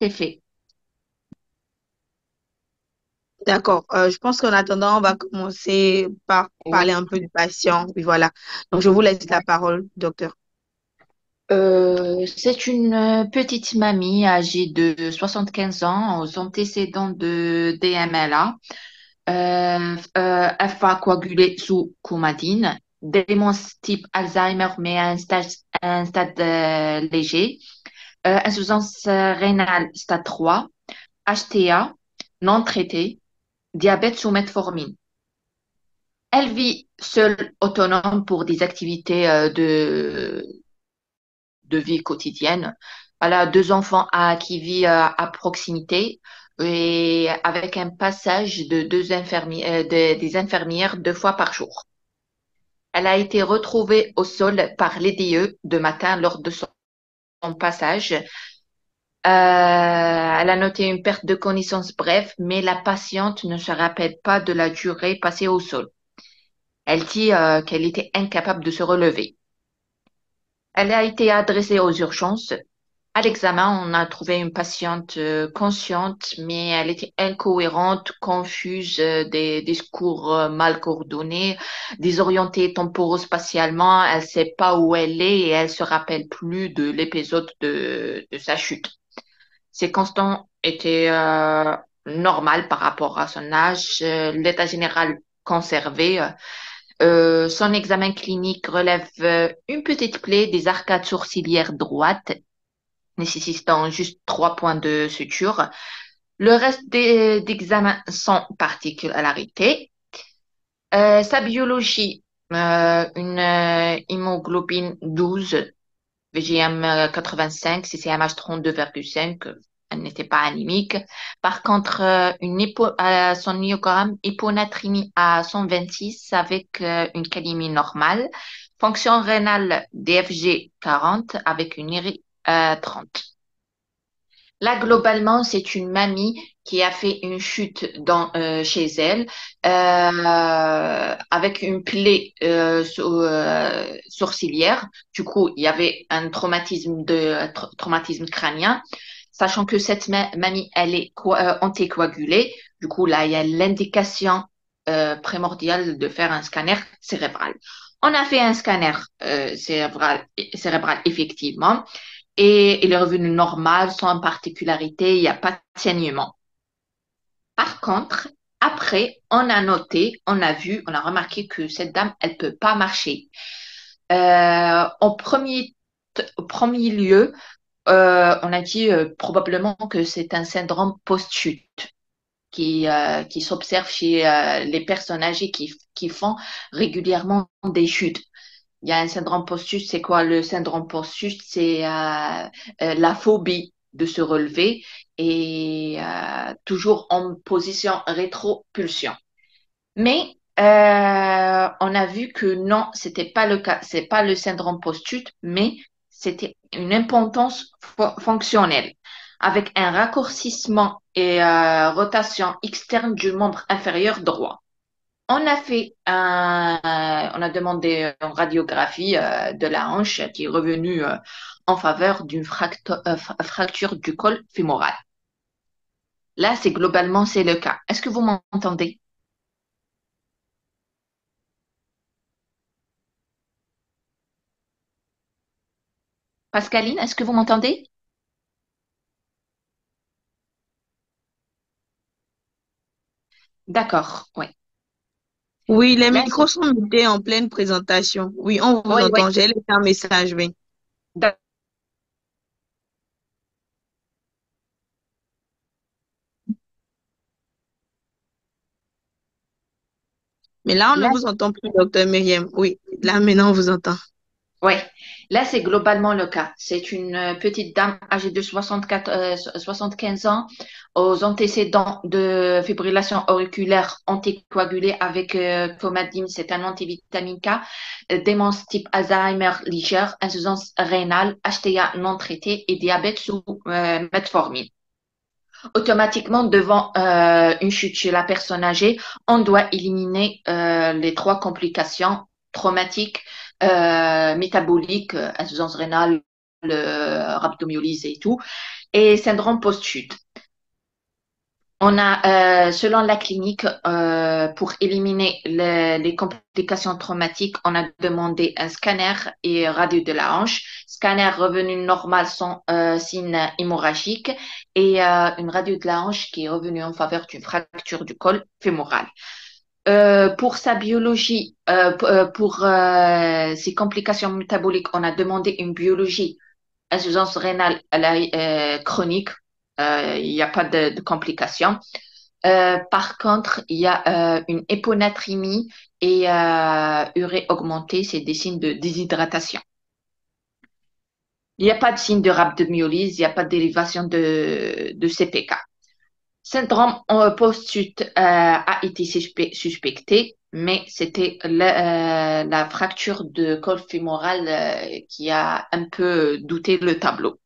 C'est fait. D'accord. Je pense qu'en attendant, on va commencer par parler Oui. un peu du patient. Oui, voilà. Donc, je vous laisse la parole, docteur. C'est une petite mamie âgée de 75 ans aux antécédents de DMLA, alpha coagulé sous coumadine, démence type Alzheimer mais à un stade léger, insuffisance rénale stade 3, HTA non traité, diabète sous metformine. Elle vit seule, autonome pour des activités de vie quotidienne. Elle a deux enfants qui vivent à proximité et avec un passage de des infirmières 2 fois par jour. Elle a été retrouvée au sol par l'EDE de matin lors de son passage. Elle a noté une perte de connaissance brève, mais la patiente ne se rappelle pas de la durée passée au sol. Elle dit qu'elle était incapable de se relever. Elle a été adressée aux urgences. À l'examen, on a trouvé une patiente consciente, mais elle était incohérente, confuse, des discours mal coordonnés, désorientée temporospatialement. Elle ne sait pas où elle est et elle se rappelle plus de l'épisode de sa chute. Ses constants étaient normales par rapport à son âge, l'état général conservé. Son examen clinique relève une petite plaie des arcades sourcilières droites nécessitant juste 3 points de suture. Le reste des examens sans particularité. Sa biologie, une hémoglobine 12, VGM 85, CCMH 32,5. Elle n'était pas anémique. Par contre, son iogramme, hyponatrémie à 126 avec une calémie normale. Fonction rénale DFG 40 avec une IRI 30. Là, globalement, c'est une mamie qui a fait une chute chez elle avec une plaie sourcilière. Du coup, il y avait un traumatisme crânien, sachant que cette mamie, elle est anticoagulée. Du coup, là, il y a l'indication primordiale de faire un scanner cérébral. On a fait un scanner cérébral effectivement et il est revenu normal, sans particularité, il n'y a pas de saignement. Par contre, après, on a noté, on a vu, on a remarqué que cette dame, elle peut pas marcher. Au premier lieu, on a dit probablement que c'est un syndrome post-chute qui s'observe chez les personnes âgées qui font régulièrement des chutes. Il y a un syndrome post-chute. C'est quoi le syndrome post-chute? C'est la phobie de se relever et toujours en position rétropulsion. Mais on a vu que non, c'était pas le cas. C'est pas le syndrome post-chute, mais c'était une impotence fonctionnelle avec un raccourcissement et rotation externe du membre inférieur droit. On a demandé une radiographie de la hanche qui est revenue en faveur d'une fracture du col fémoral. Là, c'est le cas. Est-ce que vous m'entendez? Pascaline, est-ce que vous m'entendez? D'accord, oui. Oui, les Là, micros sont mutés en pleine présentation. Oui, on vous oui, oui. entend. J'ai laissé un message, oui. D'ac- Mais là, on ne Là, vous entend plus, docteur Myriam. Oui, là, maintenant, on vous entend. ouais, là c'est globalement le cas. C'est une petite dame âgée de 75 ans aux antécédents de fibrillation auriculaire anticoagulée avec clomidine, c'est un antivitamine K, démence type Alzheimer légère, insuffisance rénale, HTA non traitée et diabète sous metformine. Automatiquement, devant une chute chez la personne âgée, on doit éliminer les trois complications traumatiques, métaboliques, insuffisance rénale, rhabdomyolyse et tout. et syndrome post-chute. On a, selon la clinique, pour éliminer les complications traumatiques, on a demandé un scanner et radio de la hanche. Scanner revenu normal sans signe hémorragique et une radio de la hanche qui est revenue en faveur d'une fracture du col fémoral. Pour sa biologie, pour ses complications métaboliques, on a demandé une biologie insuffisance rénale chronique. Il n'y a pas de complications. Par contre, il y a une hyponatrémie et urée augmentée, c'est des signes de déshydratation. Il n'y a pas de signe de rhabdomyolyse, il n'y a pas de dérivation de CPK. Syndrome post-chute a été suspecté, mais c'était la fracture de col fémoral qui a un peu douté le tableau.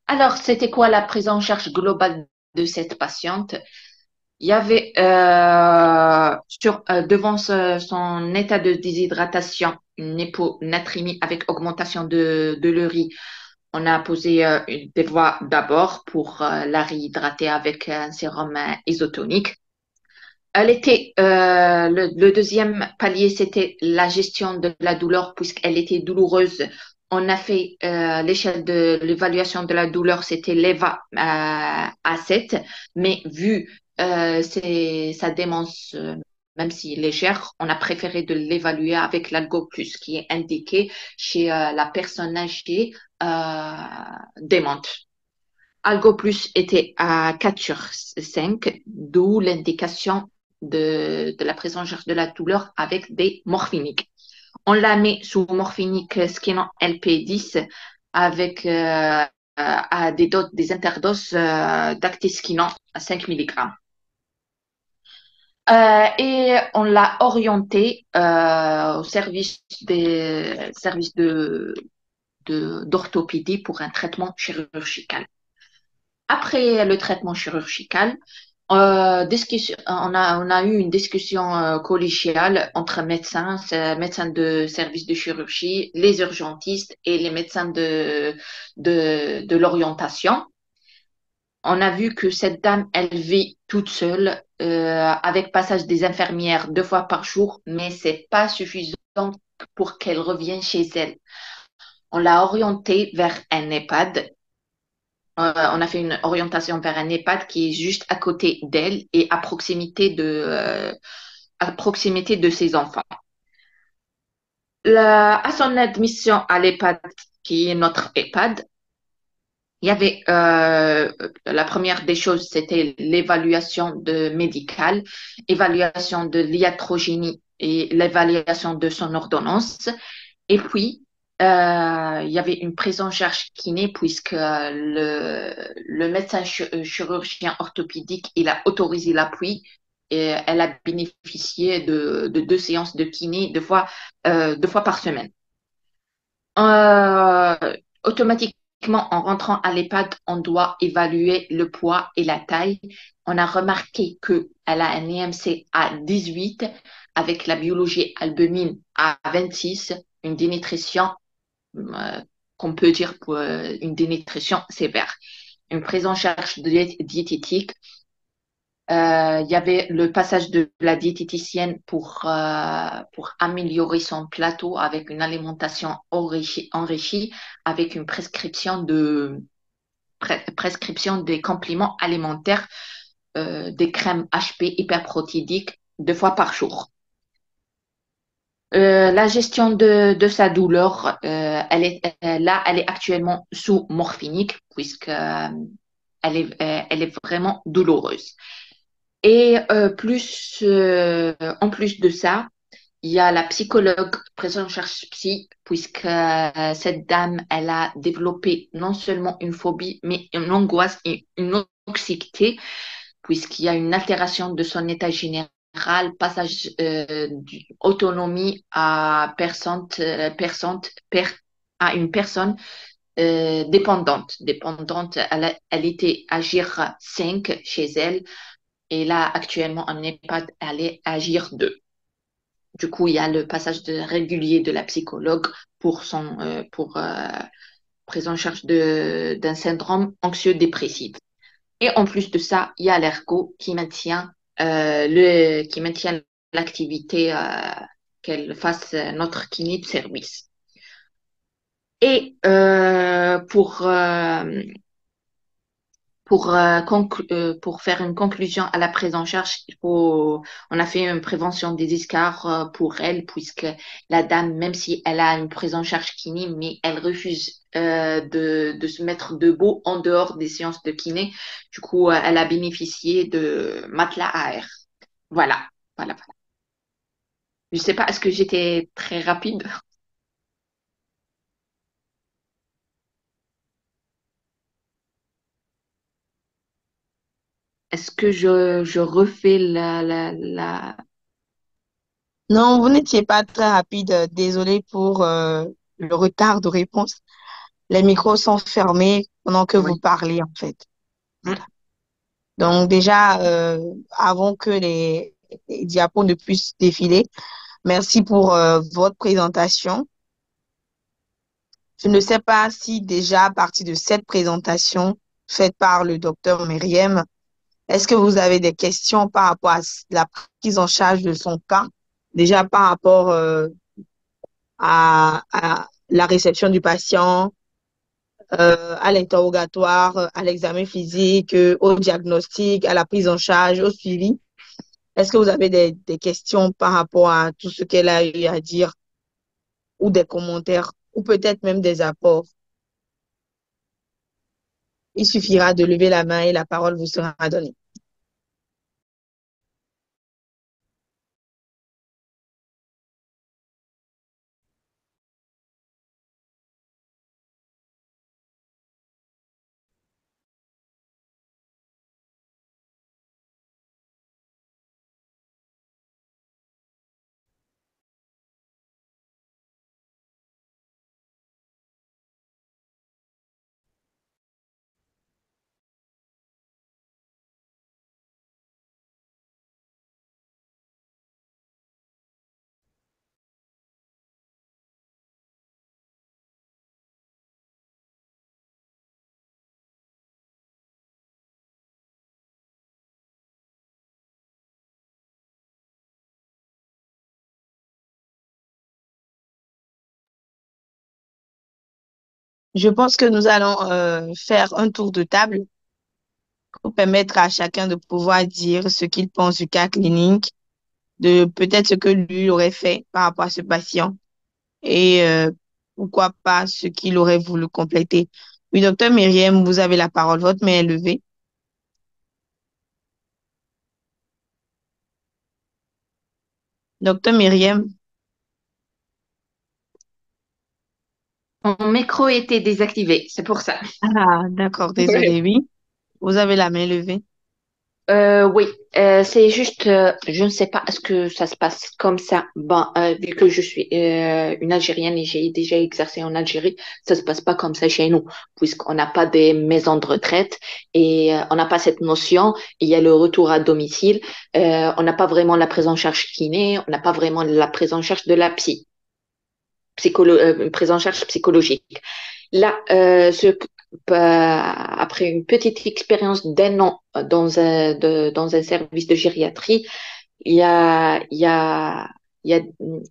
Alors, c'était quoi la prise en charge globale de cette patiente? Il y avait devant son état de déshydratation une hyponatrémie avec augmentation de l'urie. On a posé des voies d'abord pour la réhydrater avec un sérum isotonique. Le deuxième palier, c'était la gestion de la douleur puisqu'elle était douloureuse. On a fait l'échelle de l'évaluation de la douleur, c'était l'EVA à 7, mais vu sa démence, même si légère, on a préféré de l'évaluer avec l'Algo Plus qui est indiqué chez la personne âgée démente. Algo Plus était à 4 sur 5, d'où l'indication de la prise en charge de la douleur avec des morphiniques. On la met sous morphinique Skinon LP10 avec à des interdoses d'actiskinon à 5 mg. Et on l'a orientée au service d'orthopédie pour un traitement chirurgical. Après le traitement chirurgical, on a eu une discussion collégiale entre médecins, médecins de service de chirurgie, les urgentistes et les médecins de l'orientation. On a vu que cette dame, elle vit toute seule, avec passage des infirmières 2 fois par jour, mais c'est pas suffisant pour qu'elle revienne chez elle. On l'a orientée vers un EHPAD. On a fait une orientation vers un EHPAD qui est juste à côté d'elle et à proximité de ses enfants. À son admission à l'EHPAD, qui est notre EHPAD, il y avait la première des choses, c'était l'évaluation médicale, évaluation de l'iatrogénie et l'évaluation de son ordonnance. Et puis, il y avait une prise en charge kiné puisque le médecin chirurgien orthopédique, il a autorisé l'appui et elle a bénéficié de 2 séances de kiné 2 fois par semaine. Euh, Automatiquement, en rentrant à l'EHPAD, on doit évaluer le poids et la taille. On a remarqué qu'elle a un IMC à 18 avec la biologie albumine à 26, une dénutrition euh, qu'on peut dire pour une dénutrition sévère. Une prise en charge diététique. Il y avait le passage de la diététicienne pour améliorer son plateau avec une alimentation enrichie avec une prescription des compléments alimentaires, des crèmes HP hyperprotidiques 2 fois par jour. La gestion de sa douleur, elle est actuellement sous morphinique puisque elle est vraiment douloureuse. Et en plus de ça, il y a la psychologue prise en charge psy puisque cette dame, elle a développé non seulement une phobie, mais une angoisse et une anxiété puisqu'il y a une altération de son état général, passage d'autonomie à une personne dépendante. Dépendante, elle était Agir 5 chez elle et là, actuellement, en EHPAD, elle est Agir 2. Du coup, il y a le passage régulier de la psychologue pour prise en charge d'un syndrome anxieux-dépressif. Et en plus de ça, il y a l'ergo qui maintient l'activité qu'elle fasse notre kiné de service. Et pour faire une conclusion à la prise en charge, on a fait une prévention des escarres pour elle, puisque la dame, même si elle a une prise en charge kiné, mais elle refuse de se mettre debout en dehors des séances de kiné. Du coup, elle a bénéficié de matelas à air. Voilà, voilà, voilà. Je sais pas, est-ce que j'étais très rapide? Est-ce que je refais Non, vous n'étiez pas très rapide. Désolé pour le retard de réponse. Les micros sont fermés pendant que vous Oui. parlez, en fait. Mm. Voilà. Donc déjà, avant que les diapos ne puissent défiler, merci pour votre présentation. Je ne sais pas si déjà à partir de cette présentation faite par le docteur Myriam, est-ce que vous avez des questions par rapport à la prise en charge de son cas, déjà par rapport à la réception du patient, à l'interrogatoire, à l'examen physique, au diagnostic, à la prise en charge, au suivi? Est-ce que vous avez des questions par rapport à tout ce qu'elle a eu à dire ou des commentaires ou peut-être même des apports? Il suffira de lever la main et la parole vous sera donnée. Je pense que nous allons faire un tour de table pour permettre à chacun de pouvoir dire ce qu'il pense du cas clinique, de peut-être ce que lui aurait fait par rapport à ce patient et pourquoi pas ce qu'il aurait voulu compléter. Oui, docteur Myriam, vous avez la parole. Votre main est levée. Docteur Myriam. Mon micro était désactivé, c'est pour ça. Ah, d'accord, désolé, oui. Vous avez la main levée. Oui, c'est juste, je ne sais pas, est-ce que ça se passe comme ça? Bon, vu que je suis une Algérienne et j'ai déjà exercé en Algérie, ça se passe pas comme ça chez nous, puisqu'on n'a pas des maisons de retraite et on n'a pas cette notion. Il y a le retour à domicile, on n'a pas vraiment la prise en charge kiné, on n'a pas vraiment la prise en charge de la prise en charge psychologique. Là, après une petite expérience d'un an dans un service de gériatrie, il y a, il y a, il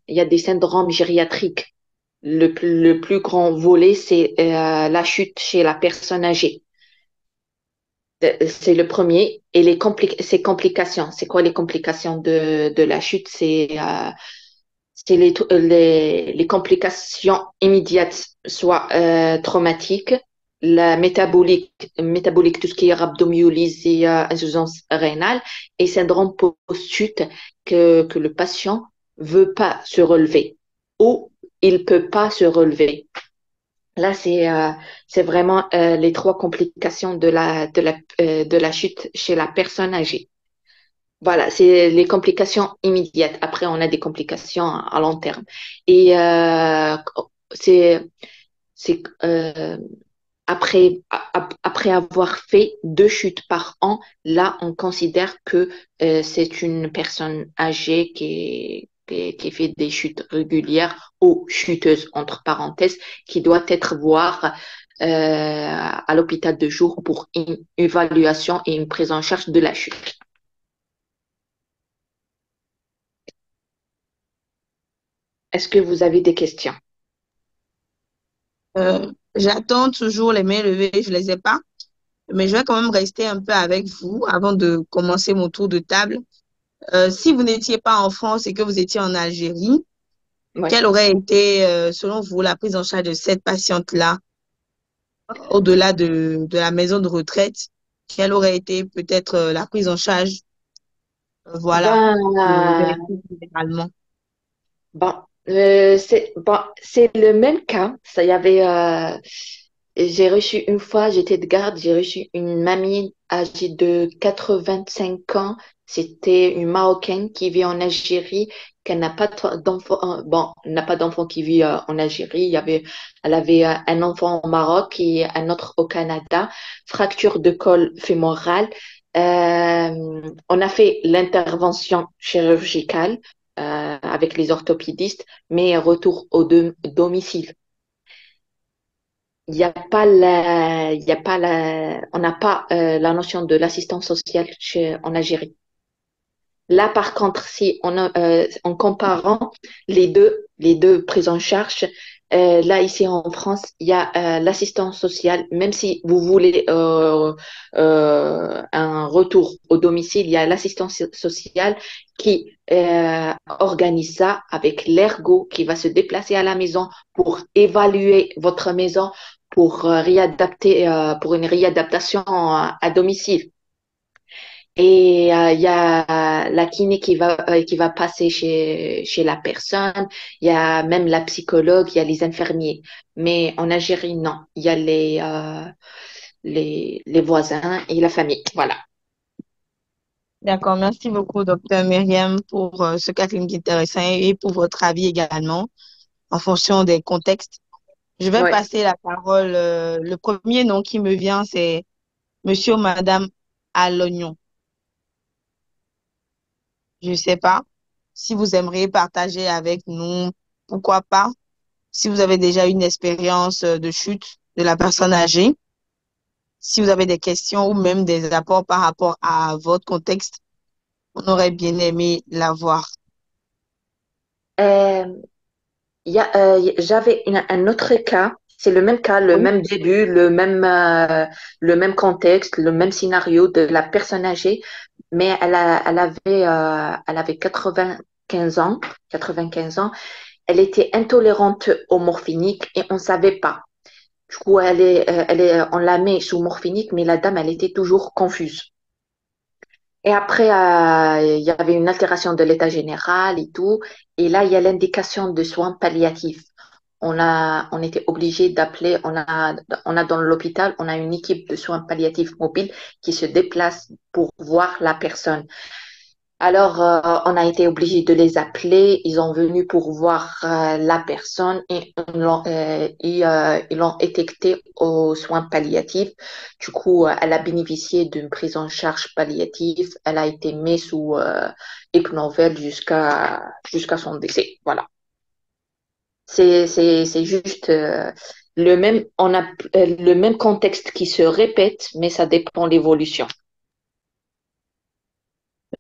y a des syndromes gériatriques. Le plus grand volet, c'est la chute chez la personne âgée. C'est le premier. Et ces complications, c'est quoi les complications de la chute? C'est les complications immédiates, soit traumatiques, la métabolique, tout ce qui est rhabdomyolyse et insuffisance rénale, et syndrome post-chute que le patient veut pas se relever ou il peut pas se relever. Là, c'est vraiment les trois complications de la chute chez la personne âgée. Voilà, c'est les complications immédiates. Après, on a des complications à long terme. Et c'est c'est après avoir fait 2 chutes par an, là, on considère que c'est une personne âgée qui fait des chutes régulières ou chuteuse, entre parenthèses, qui doit être voir à l'hôpital de jour pour une évaluation et une prise en charge de la chute. Est-ce que vous avez des questions? J'attends toujours les mains levées, je les ai pas, mais je vais quand même rester un peu avec vous avant de commencer mon tour de table. Si vous n'étiez pas en France et que vous étiez en Algérie, Oui. quelle aurait été, selon vous, la prise en charge de cette patiente-là, au-delà de la maison de retraite? Quelle aurait été peut-être la prise en charge, voilà, Ben, de l'équipe généralement? bon, c'est le même cas. Ça y avait, j'ai reçu une fois, j'étais de garde, j'ai reçu une mamie âgée de 85 ans. C'était une Marocaine qui vit en Algérie, qu'elle n'a pas d'enfant, bon, n'a pas d'enfant qui vit en Algérie. Elle avait un enfant au Maroc et un autre au Canada. Fracture de col fémoral. On a fait l'intervention chirurgicale avec les orthopédistes, mais retour au domicile. Il y a pas on n'a pas la notion de l'assistance sociale en Algérie. Là, par contre, si on en comparant les deux prises en charge, là, ici en France, il y a l'assistance sociale. Même si vous voulez un retour au domicile, il y a l'assistance sociale qui organise ça avec l'ergo qui va se déplacer à la maison pour évaluer votre maison pour réadapter, pour une réadaptation à domicile. Et il y a la kiné qui va passer chez la personne. Il y a même la psychologue, il y a les infirmiers. Mais en Algérie, non. Il y a les voisins et la famille. Voilà. D'accord, merci beaucoup, docteur Myriam, pour ce cas clinique intéressant et pour votre avis également en fonction des contextes. Je vais Ouais. passer la parole. Le premier nom qui me vient, c'est monsieur ou madame Alognon. Je ne sais pas si vous aimeriez partager avec nous, pourquoi pas, si vous avez déjà une expérience de chute de la personne âgée, si vous avez des questions ou même des apports par rapport à votre contexte, on aurait bien aimé l'avoir. Euh, J'avais un autre cas. C'est le même cas, le Oui. même début, le même contexte, le même scénario de la personne âgée, mais elle avait 95 ans, 95 ans. Elle était intolérante au morphinique et on ne savait pas. Du coup, on la met sous morphinique, mais la dame, elle était toujours confuse. Et après, il y avait une altération de l'état général et tout. Et là, il y a l'indication de soins palliatifs. On était obligé d'appeler, on a dans l'hôpital, on a une équipe de soins palliatifs mobiles qui se déplace pour voir la personne. Alors, on a été obligé de les appeler. Ils ont venu pour voir la personne et ils l'ont étiquetée aux soins palliatifs. Du coup, elle a bénéficié d'une prise en charge palliative. Elle a été mise sous Ipnovel jusqu'à son décès. Voilà. C'est juste on a le même contexte qui se répète, mais ça dépend de l'évolution.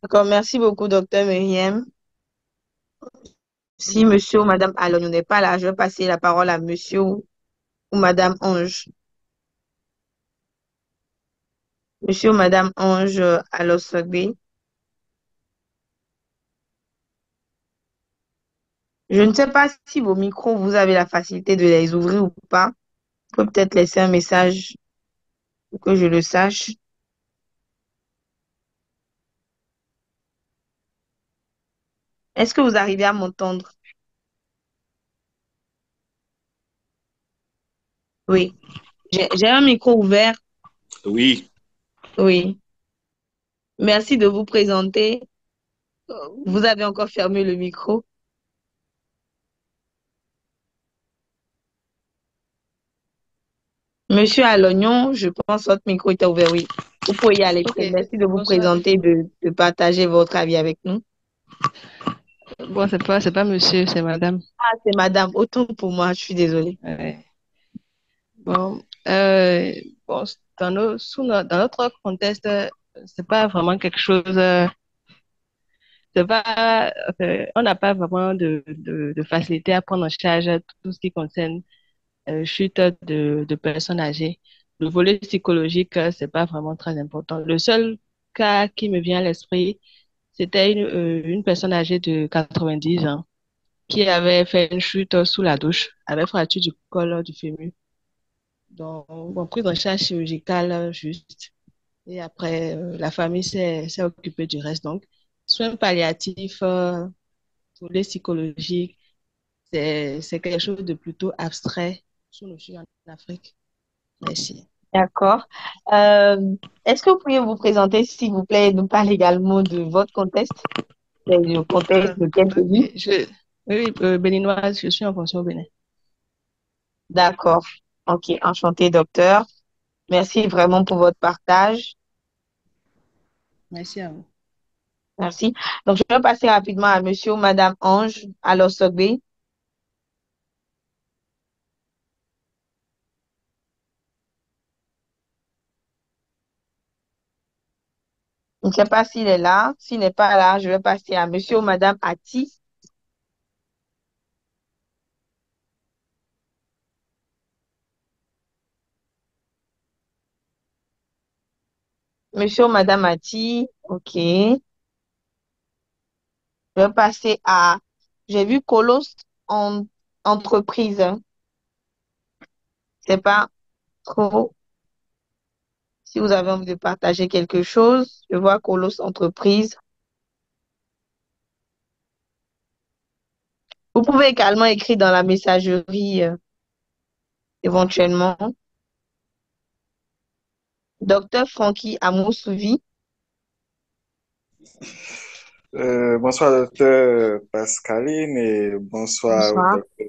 D'accord, merci beaucoup, docteur Myriam. Si monsieur ou madame Alognon n'est pas là, je vais passer la parole à monsieur ou madame Ange. Monsieur ou madame Ange Alosogbe. Je ne sais pas si vos micros, vous avez la facilité de les ouvrir ou pas. Vous pouvez peut-être laisser un message pour que je le sache. Est-ce que vous arrivez à m'entendre? Oui. J'ai un micro ouvert. Oui, Oui. Merci de vous présenter. Vous avez encore fermé le micro. Monsieur Alognon, je pense que votre micro était ouvert, oui. Vous pouvez y aller. Ok, Merci de vous bonsoir. présenter, de partager votre avis avec nous. Bon, c'est pas monsieur, c'est madame. Ah, c'est madame. Autant pour moi, je suis désolée. Ouais. Bon. Euh, bon, dans notre contexte, c'est pas vraiment quelque chose, c'est pas, on n'a pas vraiment de facilité à prendre en charge tout ce qui concerne chute de personnes âgées. Le volet psychologique, c'est pas vraiment très important. Le seul cas qui me vient à l'esprit, c'était une personne âgée de 90 ans qui avait fait une chute sous la douche, avait fracture du col du fémur. Donc, bon, prise en charge chirurgicale juste. Et après, la famille s'est occupée du reste. Donc, soins palliatifs, volet psychologique, c'est quelque chose de plutôt abstrait sous nos yeux en Afrique. Merci. D'accord. Euh, Est-ce que vous pourriez vous présenter, s'il vous plaît, et nous parler également de votre contexte? C'est le contexte de quel Ok, pays? oui, béninoise, je suis en fonction au Bénin. D'accord. Ok, enchanté, docteur. Merci vraiment pour votre partage. Merci à vous. Merci. Donc, je vais passer rapidement à monsieur ou madame Ange à l'Osogbe. Je ne sais pas s'il est là. S'il n'est pas là, je vais passer à monsieur ou madame Ati. Monsieur ou madame Ati. Ok. Je vais passer à, j'ai vu Colos en entreprise. C'est pas trop. Si vous avez envie de partager quelque chose, je vois Colos entreprise. Vous pouvez également écrire dans la messagerie éventuellement. Docteur Francky Amoussouvi. Bonsoir, docteur Pascaline, et bonsoir, Bonsoir. docteur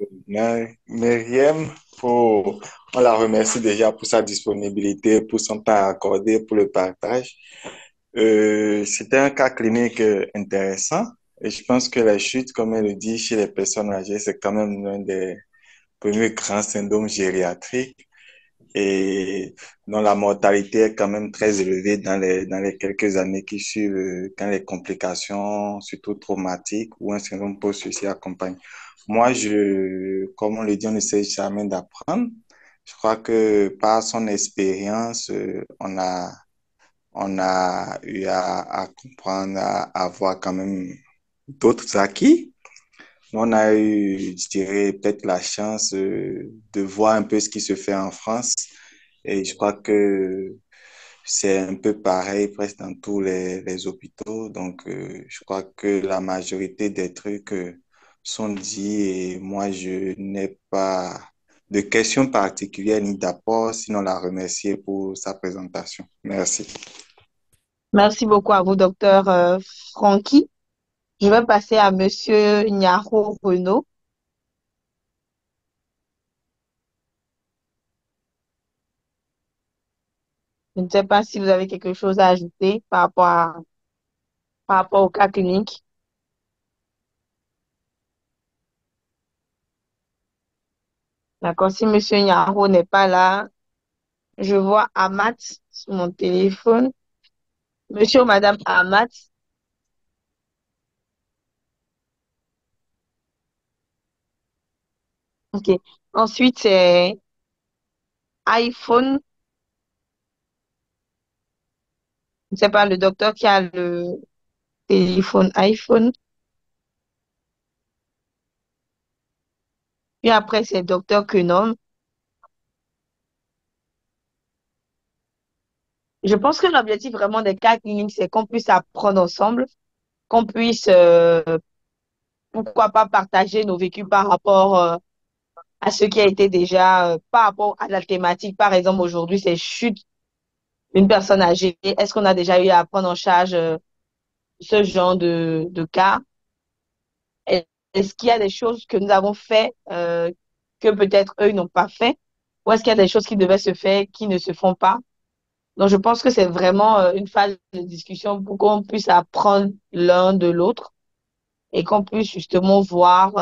Myriam. On la remercie déjà pour sa disponibilité, pour son temps accordé, pour le partage. C'était un cas clinique intéressant et je pense que la chute, comme elle le dit, chez les personnes âgées, c'est quand même l'un des premiers grands syndromes gériatriques et dont la mortalité est quand même très élevée dans les quelques années qui suivent quand les complications, surtout traumatiques ou un syndrome post-suicide accompagnent. Moi, comme on le dit, on essaie jamais d'apprendre. Je crois que par son expérience, on a eu à comprendre, à avoir quand même d'autres acquis. On a eu, je dirais, peut-être la chance de voir un peu ce qui se fait en France. Et je crois que c'est un peu pareil presque dans tous les hôpitaux. Donc, je crois que la majorité des trucs sont dits et moi, je n'ai pas de questions particulières ni d'apport, sinon la remercier pour sa présentation. Merci. Merci beaucoup à vous, docteur Francky. Je vais passer à monsieur Nyaro Renaud. Je ne sais pas si vous avez quelque chose à ajouter par rapport au cas clinique. D'accord. Si monsieur Nyaro n'est pas là, je vois Amat sur mon téléphone. Monsieur ou madame Amat. OK. Ensuite, c'est iPhone. Je ne sais pas, le docteur qui a le téléphone iPhone. Puis après, c'est docteur Kenom. Je pense que l'objectif vraiment des cas cliniques, c'est qu'on puisse apprendre ensemble, qu'on puisse, pourquoi pas, partager nos vécus par rapport à ce qui a été déjà, par rapport à la thématique. Par exemple, aujourd'hui, c'est chute d'une personne âgée. Est-ce qu'on a déjà eu à prendre en charge ce genre de cas? Est- Est-ce qu'il y a des choses que nous avons fait que peut-être eux n'ont pas fait? Ou est-ce qu'il y a des choses qui devaient se faire qui ne se font pas? Donc, je pense que c'est vraiment une phase de discussion pour qu'on puisse apprendre l'un de l'autre et qu'on puisse justement voir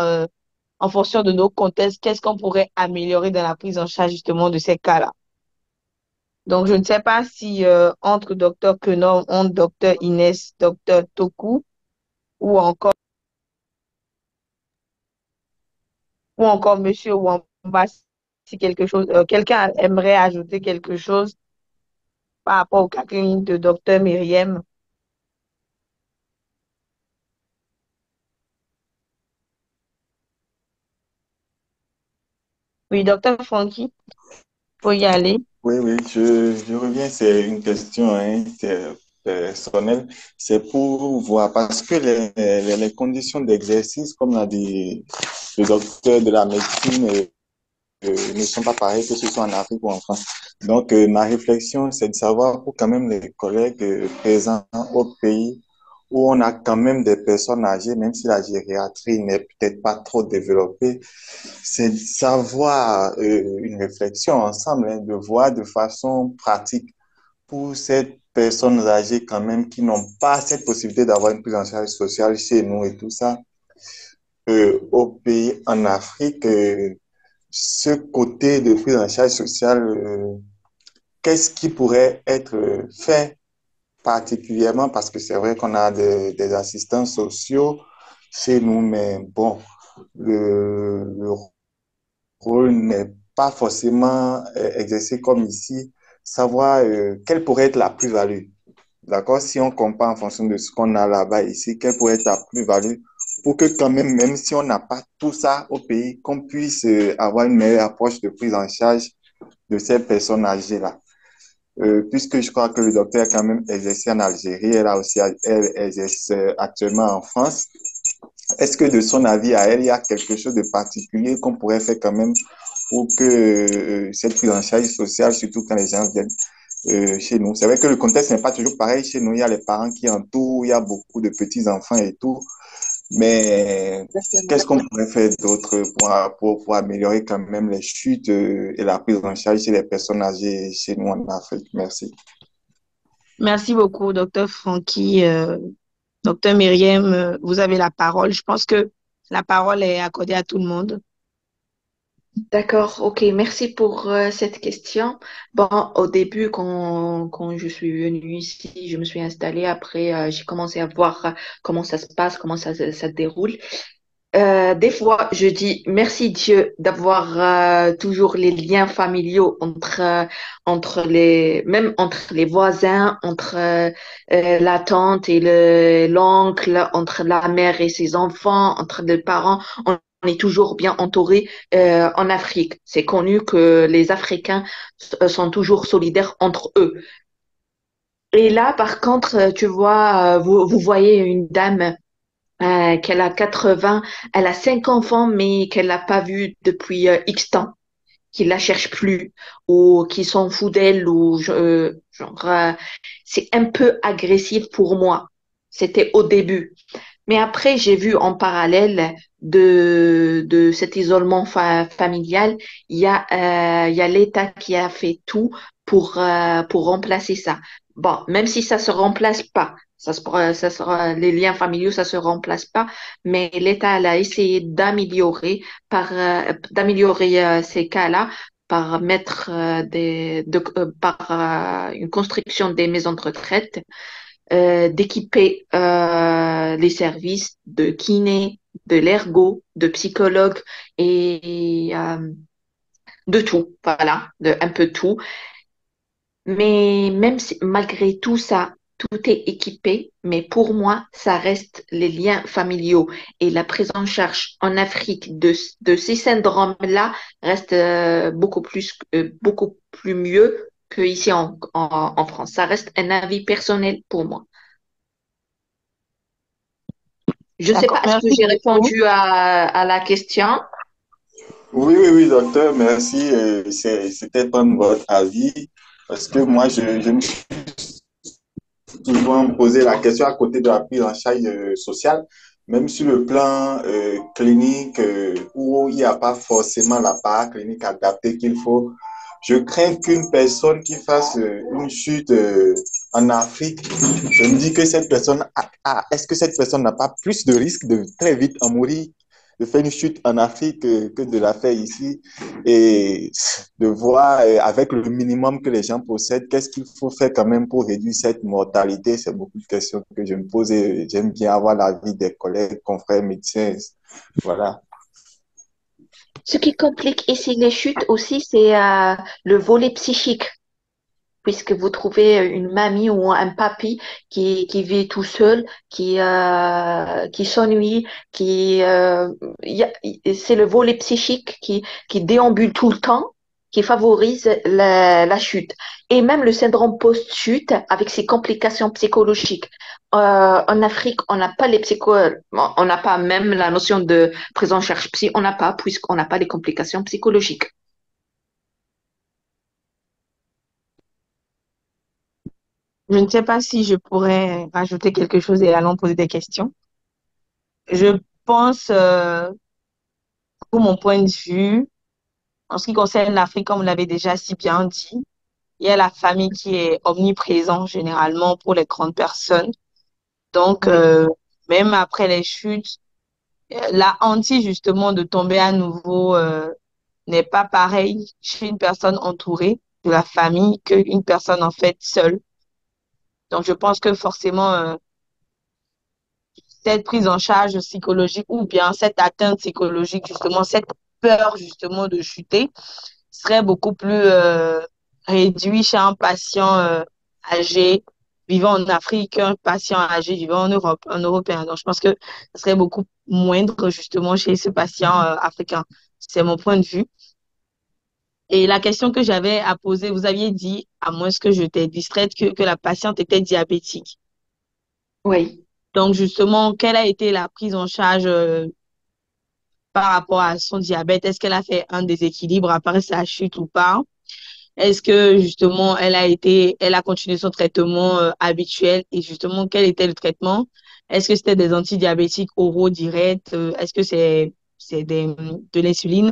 en fonction de nos contextes, qu'est-ce qu'on pourrait améliorer dans la prise en charge justement de ces cas-là. Donc, je ne sais pas si entre docteur Kenom, entre docteur Inès, docteur Toku, ou encore, ou encore monsieur Wamba, si quelque chose, quelqu'un aimerait ajouter quelque chose par rapport au cas clinique de docteur Myriam. Oui, docteur Francky, faut y aller. Oui, oui, je reviens, c'est une question hein, c'est personnelle. C'est pour voir, parce que les conditions d'exercice, comme l'a dit le docteur de la médecine, ne sont pas pareilles que ce soit en Afrique ou en France. Donc, ma réflexion, c'est de savoir pour quand même les collègues présents au pays où on a quand même des personnes âgées, même si la gériatrie n'est peut-être pas trop développée, c'est de savoir une réflexion ensemble, hein, de voir de façon pratique pour ces personnes âgées quand même qui n'ont pas cette possibilité d'avoir une prise en charge sociale chez nous et tout ça, au pays en Afrique, ce côté de prise en charge sociale, qu'est-ce qui pourrait être fait particulièrement parce que c'est vrai qu'on a des assistants sociaux chez nous, mais bon, le rôle n'est pas forcément exercé comme ici. Savoir quelle pourrait être la plus-value. D'accord? Si on compare en fonction de ce qu'on a là-bas ici, quelle pourrait être la plus-value pour que quand même, même si on n'a pas tout ça au pays, qu'on puisse avoir une meilleure approche de prise en charge de ces personnes âgées-là. Puisque je crois que le docteur a quand même exercé en Algérie, elle exerce actuellement en France. Est-ce que de son avis à elle, il y a quelque chose de particulier qu'on pourrait faire quand même pour que cette prise en charge sociale, surtout quand les gens viennent chez nous. C'est vrai que le contexte n'est pas toujours pareil chez nous. Il y a les parents qui entourent, il y a beaucoup de petits-enfants et tout. Mais qu'est-ce qu'on pourrait faire d'autre pour améliorer quand même les chutes et la prise en charge chez les personnes âgées chez nous en Afrique? Merci. Merci beaucoup, docteur Francky. Docteur Myriam, vous avez la parole. Je pense que la parole est accordée à tout le monde. D'accord, ok, merci pour cette question. Bon, au début, quand je suis venue ici, je me suis installée. Après, j'ai commencé à voir comment ça se passe, comment ça se déroule. Des fois, je dis merci Dieu d'avoir toujours les liens familiaux même entre les voisins, entre la tante et l'oncle, entre la mère et ses enfants, entre les parents. On est toujours bien entouré en Afrique. C'est connu que les Africains sont toujours solidaires entre eux. Et là, par contre, tu vois, vous voyez une dame qu'elle a 80, elle a 5 enfants, mais qu'elle n'a pas vu depuis X temps, qu'il la cherche plus, ou qui s'en fout d'elle, ou genre, c'est un peu agressif pour moi. C'était au début. Mais après, j'ai vu en parallèle de cet isolement familial, il y a l'État qui a fait tout pour remplacer ça. Bon, même si ça se remplace pas, les liens familiaux, ça se remplace pas, mais l'État elle a essayé d'améliorer ces cas-là par mettre par une construction des maisons de retraite d'équiper les services de kiné, de l'ergo, de psychologue et de tout, voilà, de un peu tout. Mais même si, malgré tout ça, tout est équipé, mais pour moi, ça reste les liens familiaux et la prise en charge en Afrique de ces syndromes-là reste beaucoup plus mieux qu'ici en France. Ça reste un avis personnel pour moi. Je ne sais D'accord, pas, est-ce que merci j'ai beaucoup. répondu à la question? Oui, oui, oui, docteur, merci. C'était prendre votre avis parce que moi, je me suis souvent posé la question à côté de la prise en charge sociale, même sur le plan clinique où il n'y a pas forcément l'appareil clinique adapté qu'il faut. Je crains qu'une personne qui fasse une chute en Afrique, je me dis que cette personne est-ce que cette personne n'a pas plus de risque de très vite en mourir de faire une chute en Afrique que de la faire ici et de voir avec le minimum que les gens possèdent, qu'est-ce qu'il faut faire quand même pour réduire cette mortalité. C'est beaucoup de questions que je me pose et j'aime bien avoir l'avis des collègues, confrères, médecins. Voilà. Ce qui complique ici les chutes aussi, c'est le volet psychique, puisque vous trouvez une mamie ou un papy qui vit tout seul, qui s'ennuie, c'est le volet psychique qui déambule tout le temps, qui favorise la chute. Et même le syndrome post-chute avec ses complications psychologiques. En Afrique, on n'a pas on n'a pas même la notion de prise en charge psy, on n'a pas, puisqu'on n'a pas les complications psychologiques. Je ne sais pas si je pourrais rajouter quelque chose et allons poser des questions. Je pense, pour mon point de vue, en ce qui concerne l'Afrique, comme vous l'avez déjà si bien dit, il y a la famille qui est omniprésente généralement pour les grandes personnes. Donc, Oui, même après les chutes, la hantise justement de tomber à nouveau n'est pas pareil chez une personne entourée de la famille qu'une personne en fait seule. Donc, je pense que forcément, cette prise en charge psychologique ou bien cette atteinte psychologique, justement, cette peur justement de chuter serait beaucoup plus réduit chez un patient âgé vivant en Afrique qu'un patient âgé vivant en Europe, un Européen. Donc, je pense que ce serait beaucoup moindre justement chez ce patient africain. C'est mon point de vue. Et la question que j'avais à poser, vous aviez dit, à moins que je t'ai distraite, que la patiente était diabétique. oui, Donc, justement, quelle a été la prise en charge par rapport à son diabète? Est-ce qu'elle a fait un déséquilibre après sa chute ou pas? Est-ce que justement elle a continué son traitement habituel et justement quel était le traitement? Est-ce que c'était des antidiabétiques oraux directs? Est-ce que c'est de l'insuline?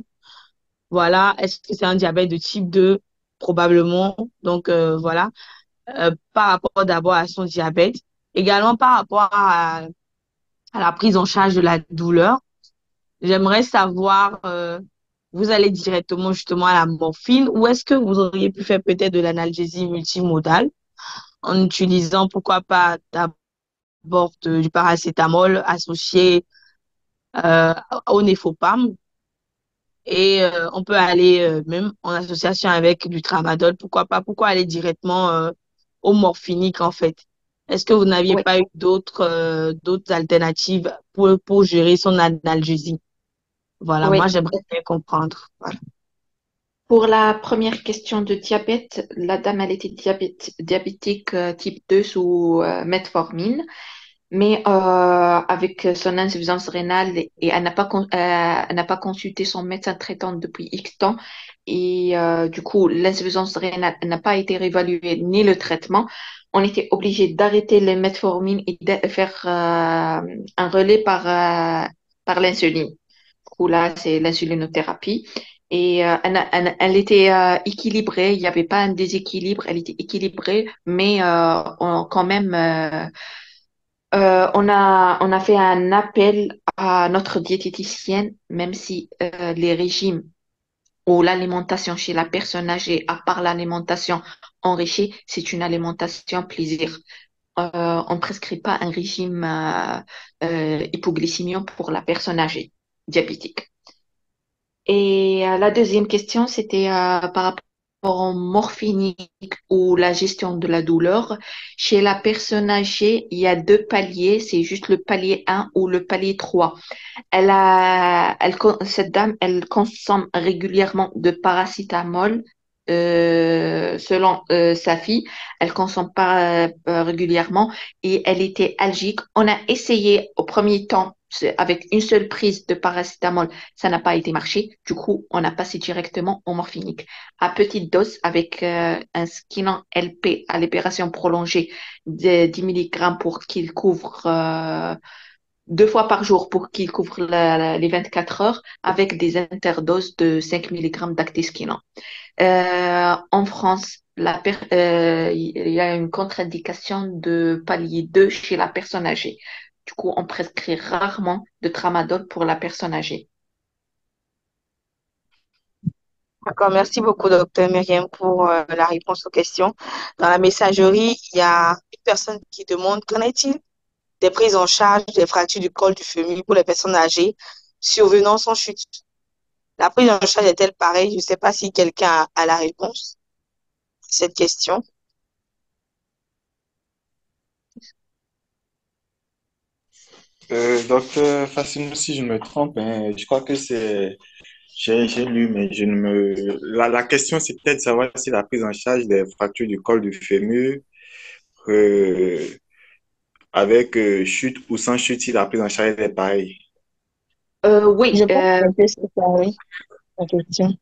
Voilà. Est-ce que c'est un diabète de type 2? Probablement. Donc voilà. Par rapport d'abord à son diabète, également par rapport à la prise en charge de la douleur. J'aimerais savoir, vous allez directement justement à la morphine ou est-ce que vous auriez pu faire peut-être de l'analgésie multimodale en utilisant, pourquoi pas, d'abord du paracétamol associé euh, au néfopam et on peut aller même en association avec du tramadol, pourquoi pas, pourquoi aller directement au morphinique en fait? Est-ce que vous n'aviez oui, pas eu d'autres alternatives pour gérer son analgésie? Voilà, moi oui. j'aimerais bien comprendre. Voilà. Pour la première question de diabète, la dame, elle était diabétique type 2 sous metformine, mais avec son insuffisance rénale et elle n'a pas consulté son médecin traitant depuis X temps et du coup l'insuffisance rénale n'a pas été réévaluée ni le traitement. On était obligé d'arrêter les metformines et de faire un relais par l'insuline. Du coup là, c'est l'insulinothérapie. Et elle était équilibrée, il n'y avait pas un déséquilibre, elle était équilibrée, mais quand même, on a fait un appel à notre diététicienne, même si les régimes ou l'alimentation chez la personne âgée, à part l'alimentation enrichie, c'est une alimentation plaisir. On ne prescrit pas un régime hypoglycémiant pour la personne âgée diabétique. Et la deuxième question, c'était par rapport au morphinique ou la gestion de la douleur. Chez la personne âgée, il y a deux paliers, c'est juste le palier 1 ou le palier 3. Cette dame, elle consomme régulièrement de paracétamol. Selon sa fille, elle consomme pas régulièrement et elle était algique. On a essayé au premier temps avec une seule prise de paracétamol, ça n'a pas été marché. Du coup, on a passé directement au morphinique à petite dose avec un Skinan LP à libération prolongée de 10 mg pour qu'il couvre 2 fois par jour pour qu'il couvre les 24 heures avec des interdoses de 5 mg d'actisquinon. En France, il y a une contre-indication de palier 2 chez la personne âgée. Du coup, on prescrit rarement de tramadol pour la personne âgée. D'accord, merci beaucoup, docteur Myriam, pour la réponse aux questions. Dans la messagerie, il y a une personne qui demande qu'en est-il des prises en charge des fractures du col du fémur pour les personnes âgées survenant sans chute. La prise en charge est-elle pareille? Je ne sais pas si quelqu'un a la réponse à cette question. Docteur Fassino, si je me trompe, hein, je crois que j'ai lu, mais je ne me... La question, c'est peut-être de savoir si la prise en charge des fractures du col du fémur, euh, avec chute ou sans chute, si la prise en charge est pareille. Je Oui, pense que c'est ça, oui, la question.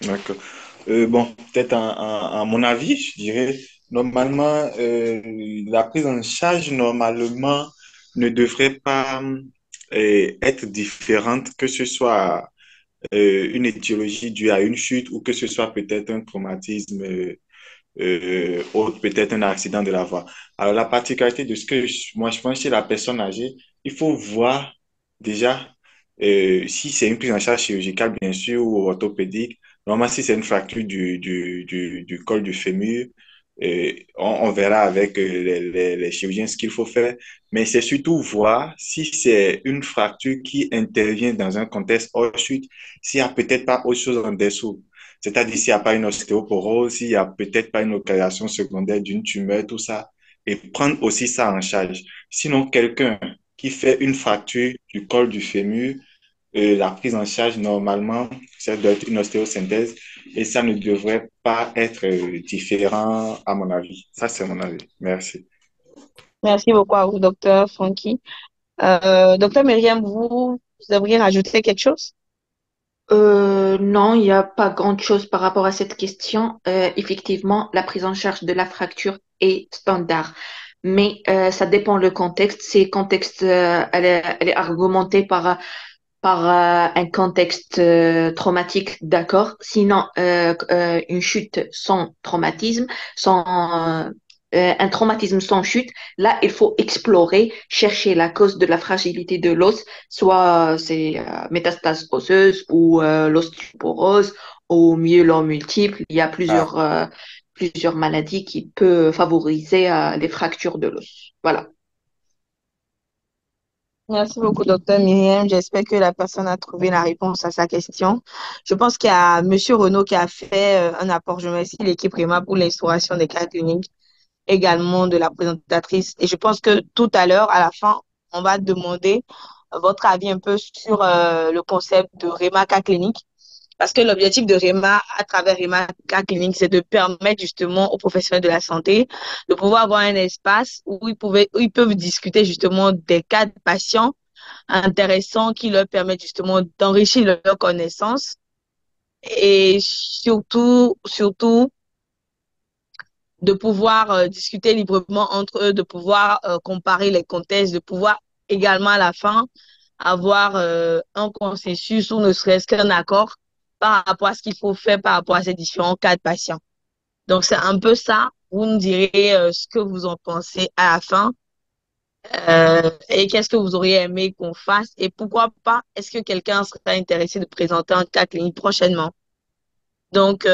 D'accord. Bon, peut-être à mon avis, je dirais, normalement, la prise en charge, normalement, ne devrait pas être différente, que ce soit une étiologie due à une chute ou que ce soit peut-être un traumatisme autre, peut-être un accident de la voie. Alors, la particularité de ce que moi je pense chez la personne âgée, il faut voir déjà si c'est une prise en charge chirurgicale, bien sûr, ou orthopédique. Normalement, si c'est une fracture du col du fémur, on verra avec les chirurgiens ce qu'il faut faire. Mais c'est surtout voir si c'est une fracture qui intervient dans un contexte hors chute, s'il n'y a peut-être pas autre chose en dessous. C'est-à-dire s'il n'y a pas une ostéoporose, s'il n'y a peut-être pas une localisation secondaire d'une tumeur, tout ça, et prendre aussi ça en charge. Sinon, quelqu'un qui fait une fracture du col du fémur, la prise en charge, normalement, ça doit être une ostéosynthèse et ça ne devrait pas être différent à mon avis. Ça, c'est mon avis. Merci. Merci beaucoup à vous, docteur Francky. Docteur Myriam, vous aimeriez rajouter quelque chose? Non, il n'y a pas grand-chose par rapport à cette question. Effectivement, la prise en charge de la fracture est standard, mais ça dépend le contexte. Si le contexte, elle est argumentée par un contexte traumatique, d'accord. Sinon, une chute sans traumatisme, sans un traumatisme sans chute, là, il faut explorer, chercher la cause de la fragilité de l'os, soit c'est métastase osseuse ou l'ostéoporose ou myélome multiple. Il y a Ah, plusieurs maladies qui peuvent favoriser les fractures de l'os. Voilà. Merci beaucoup, docteur Myriam. J'espère que la personne a trouvé la réponse à sa question. Je pense qu'il y a Monsieur Renaud qui a fait un apport. Je remercie l'équipe REMA pour l'instauration des cas cliniques, également de la présentatrice. Et je pense que tout à l'heure, à la fin, on va demander votre avis un peu sur le concept de REMA cas clinique. Parce que l'objectif de REMA, à travers REMA cas clinique, c'est de permettre justement aux professionnels de la santé de pouvoir avoir un espace où ils peuvent discuter justement des cas de patients intéressants qui leur permettent justement d'enrichir leurs connaissances et surtout de pouvoir discuter librement entre eux, de pouvoir comparer les contextes, de pouvoir également à la fin avoir un consensus ou ne serait-ce qu'un accord par rapport à ce qu'il faut faire par rapport à ces différents cas de patients. Donc, c'est un peu ça. Vous me direz ce que vous en pensez à la fin et qu'est-ce que vous auriez aimé qu'on fasse et pourquoi pas, est-ce que quelqu'un serait intéressé de présenter un cas clinique prochainement? Donc,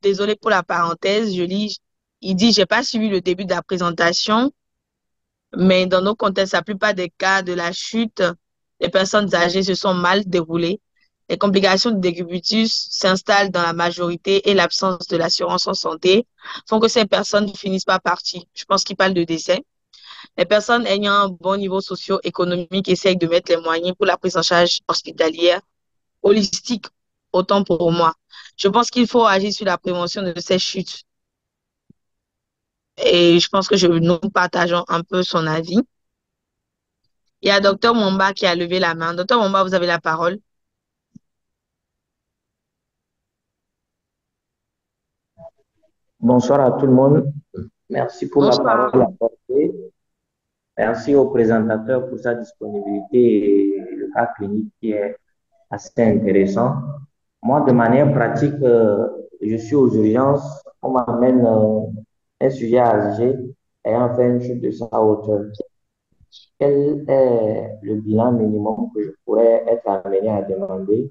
désolé pour la parenthèse, je lis, il dit, j'ai pas suivi le début de la présentation, mais dans nos contextes, la plupart des cas de la chute, les personnes âgées se sont mal déroulées. Les complications du décubitus s'installent dans la majorité et l'absence de l'assurance en santé font que ces personnes finissent par partir. Je pense qu'il parle de décès. Les personnes ayant un bon niveau socio-économique essayent de mettre les moyens pour la prise en charge hospitalière holistique, autant pour moi. Je pense qu'il faut agir sur la prévention de ces chutes et je pense que nous partageons un peu son avis. Il y a Docteur Momba qui a levé la main. Docteur Momba, vous avez la parole. Bonsoir à tout le monde. Merci pour la Bonsoir. parole apportée. Merci au présentateur pour sa disponibilité et le cas clinique qui est assez intéressant. Moi, de manière pratique, je suis aux urgences. On m'amène un sujet âgé ayant fait une chute de sa hauteur. quel est le bilan minimum que je pourrais être amené à demander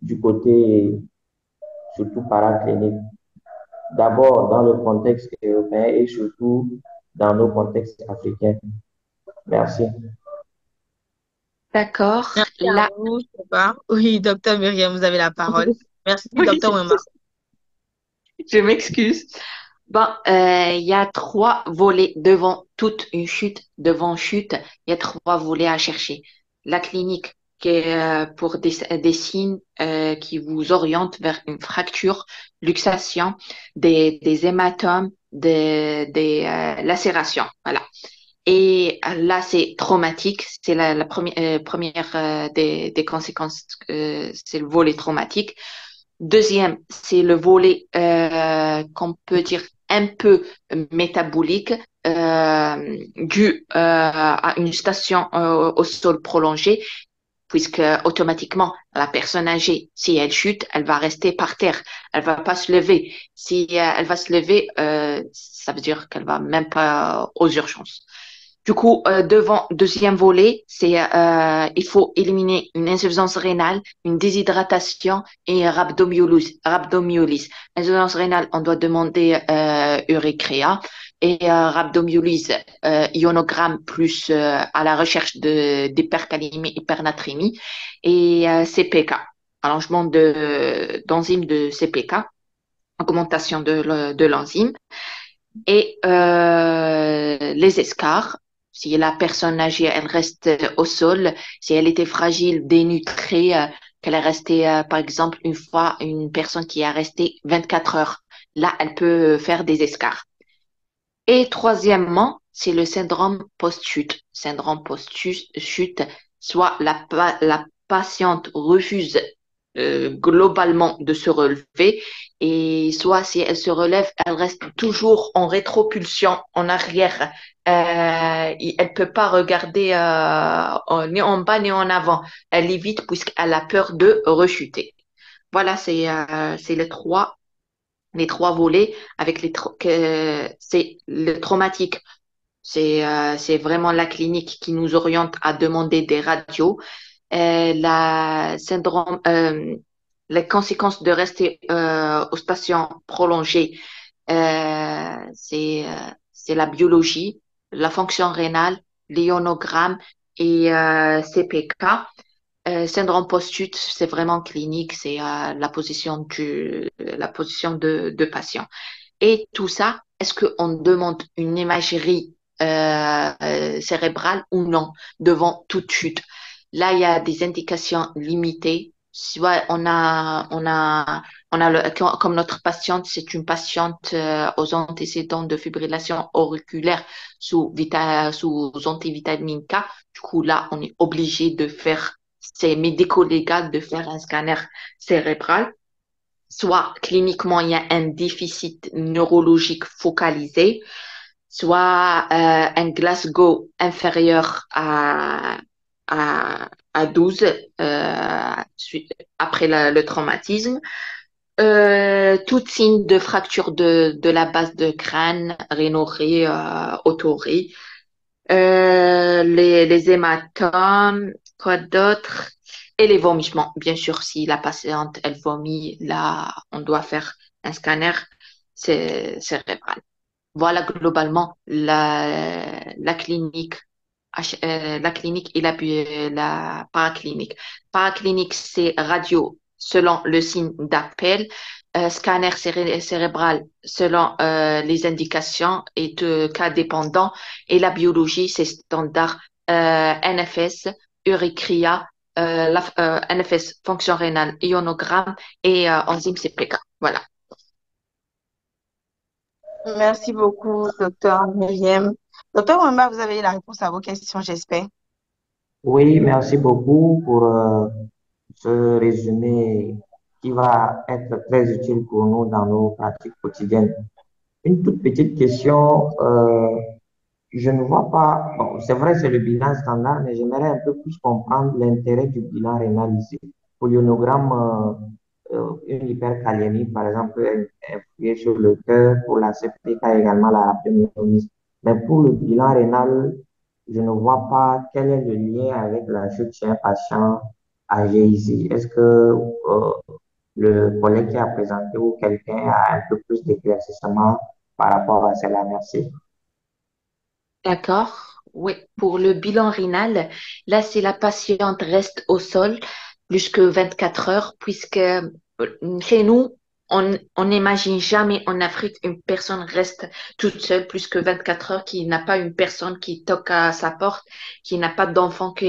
du côté surtout paraclinique? D'abord dans le contexte européen et surtout dans nos contextes africains. Merci. D'accord. Merci à Là, vous, Seba. Oui, docteur Myriam, vous avez la parole. Merci, oui, docteur Wema. je m'excuse. Bon, il y a trois volets devant toute une chute, devant chute, il y a trois volets à chercher. La clinique, qui est pour des signes qui vous orientent vers une fracture, luxation, des hématomes, des lacérations. Voilà. Et là, c'est traumatique. C'est la première des conséquences, c'est le volet traumatique. Deuxième, c'est le volet qu'on peut dire un peu métabolique dû à une station au sol prolongée, puisque automatiquement, la personne âgée, si elle chute, elle va rester par terre, elle va pas se lever. Si elle va se lever, ça veut dire qu'elle va même pas aux urgences. Du coup, devant deuxième volet, c'est il faut éliminer une insuffisance rénale, une déshydratation et rhabdomyolyse. Rhabdomyolyse. Insuffisance rénale, on doit demander uricréa et rhabdomyolyse, ionogramme plus à la recherche d'hypercalémie, hypernatrémie et CPK, allongement d'enzyme de CPK, augmentation de l'enzyme et les escarres. Si la personne âgée, elle reste au sol, si elle était fragile, dénutrée, qu'elle est restée, par exemple, une fois, une personne qui a resté 24 heures, là, elle peut faire des escarres. Et troisièmement, c'est le syndrome post-chute. Syndrome post-chute, soit la patiente refuse globalement de se relever et soit si elle se relève, elle reste toujours en rétropulsion en arrière. Elle peut pas regarder ni en bas ni en avant. Elle évite puisqu'elle a peur de rechuter. Voilà, c'est les trois volets avec c'est le traumatique. C'est vraiment la clinique qui nous oriente à demander des radios. La syndrome, les conséquences de rester aux patients prolongés, c'est la biologie, la fonction rénale, l'ionogramme et CPK. Syndrome post-chute, c'est vraiment clinique, c'est la position de patient. Et tout ça, est-ce qu'on demande une imagerie cérébrale ou non devant toute chute? Là, il y a des indications limitées. Soit comme notre patiente, c'est une patiente aux antécédents de fibrillation auriculaire sous antivitamine K. Du coup, là, on est obligé de faire, c'est médico-légal de faire un scanner cérébral. Soit cliniquement, il y a un déficit neurologique focalisé, soit un Glasgow inférieur à 12 après le traumatisme. Tout signe de fracture de la base de crâne, rhinorrhée, otorrhée. Les hématomes, quoi d'autre? Et les vomissements. Bien sûr, si la patiente, elle vomit, là, on doit faire un scanner cérébral. Voilà globalement la clinique et la paraclinique. Paraclinique, c'est radio selon le signe d'appel, scanner cérébral selon les indications et de cas dépendants, et la biologie, c'est standard NFS, uricria, NFS, fonction rénale, ionogramme et enzyme CPK. Voilà. Merci beaucoup, docteur Myriam. Docteur Wema, vous avez la réponse à vos questions, j'espère. Oui, merci beaucoup pour ce résumé qui va être très utile pour nous dans nos pratiques quotidiennes. Une toute petite question, je ne vois pas, bon, c'est vrai, c'est le bilan standard, mais j'aimerais un peu plus comprendre l'intérêt du bilan rénal ici. Pour l'ionogramme, une hypercalémie, par exemple, peut influer sur le cœur, pour la CPK également, la rhabdomyolyse. Mais pour le bilan rénal, je ne vois pas quel est le lien avec la chute chez un patient âgé ici. Est-ce que le collègue qui a présenté ou quelqu'un a un peu plus d'éclaircissement par rapport à cela? Merci. D'accord. Oui, pour le bilan rénal, là, si la patiente reste au sol plus que 24 heures, puisque chez nous, on n'imagine jamais en Afrique une personne reste toute seule plus que 24 heures, qui n'a pas une personne qui toque à sa porte, qui n'a pas d'enfant qui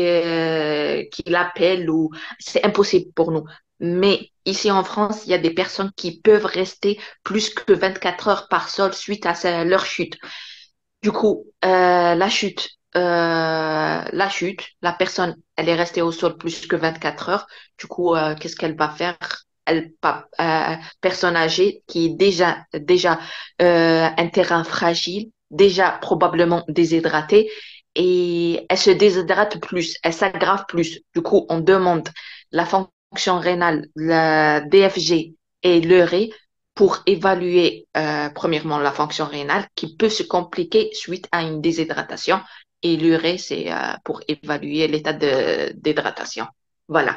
l'appelle ou c'est impossible pour nous. Mais ici en France, il y a des personnes qui peuvent rester plus que 24 heures par sol suite à leur chute. Du coup, la personne, elle est restée au sol plus que 24 heures. Du coup, qu'est-ce qu'elle va faire? Personne âgée qui est déjà un terrain fragile, déjà probablement déshydratée, et elle se déshydrate plus, elle s'aggrave plus. Du coup, on demande la fonction rénale, la DFG et l'urée pour évaluer premièrement la fonction rénale qui peut se compliquer suite à une déshydratation et l'urée, c'est pour évaluer l'état d'hydratation. Voilà.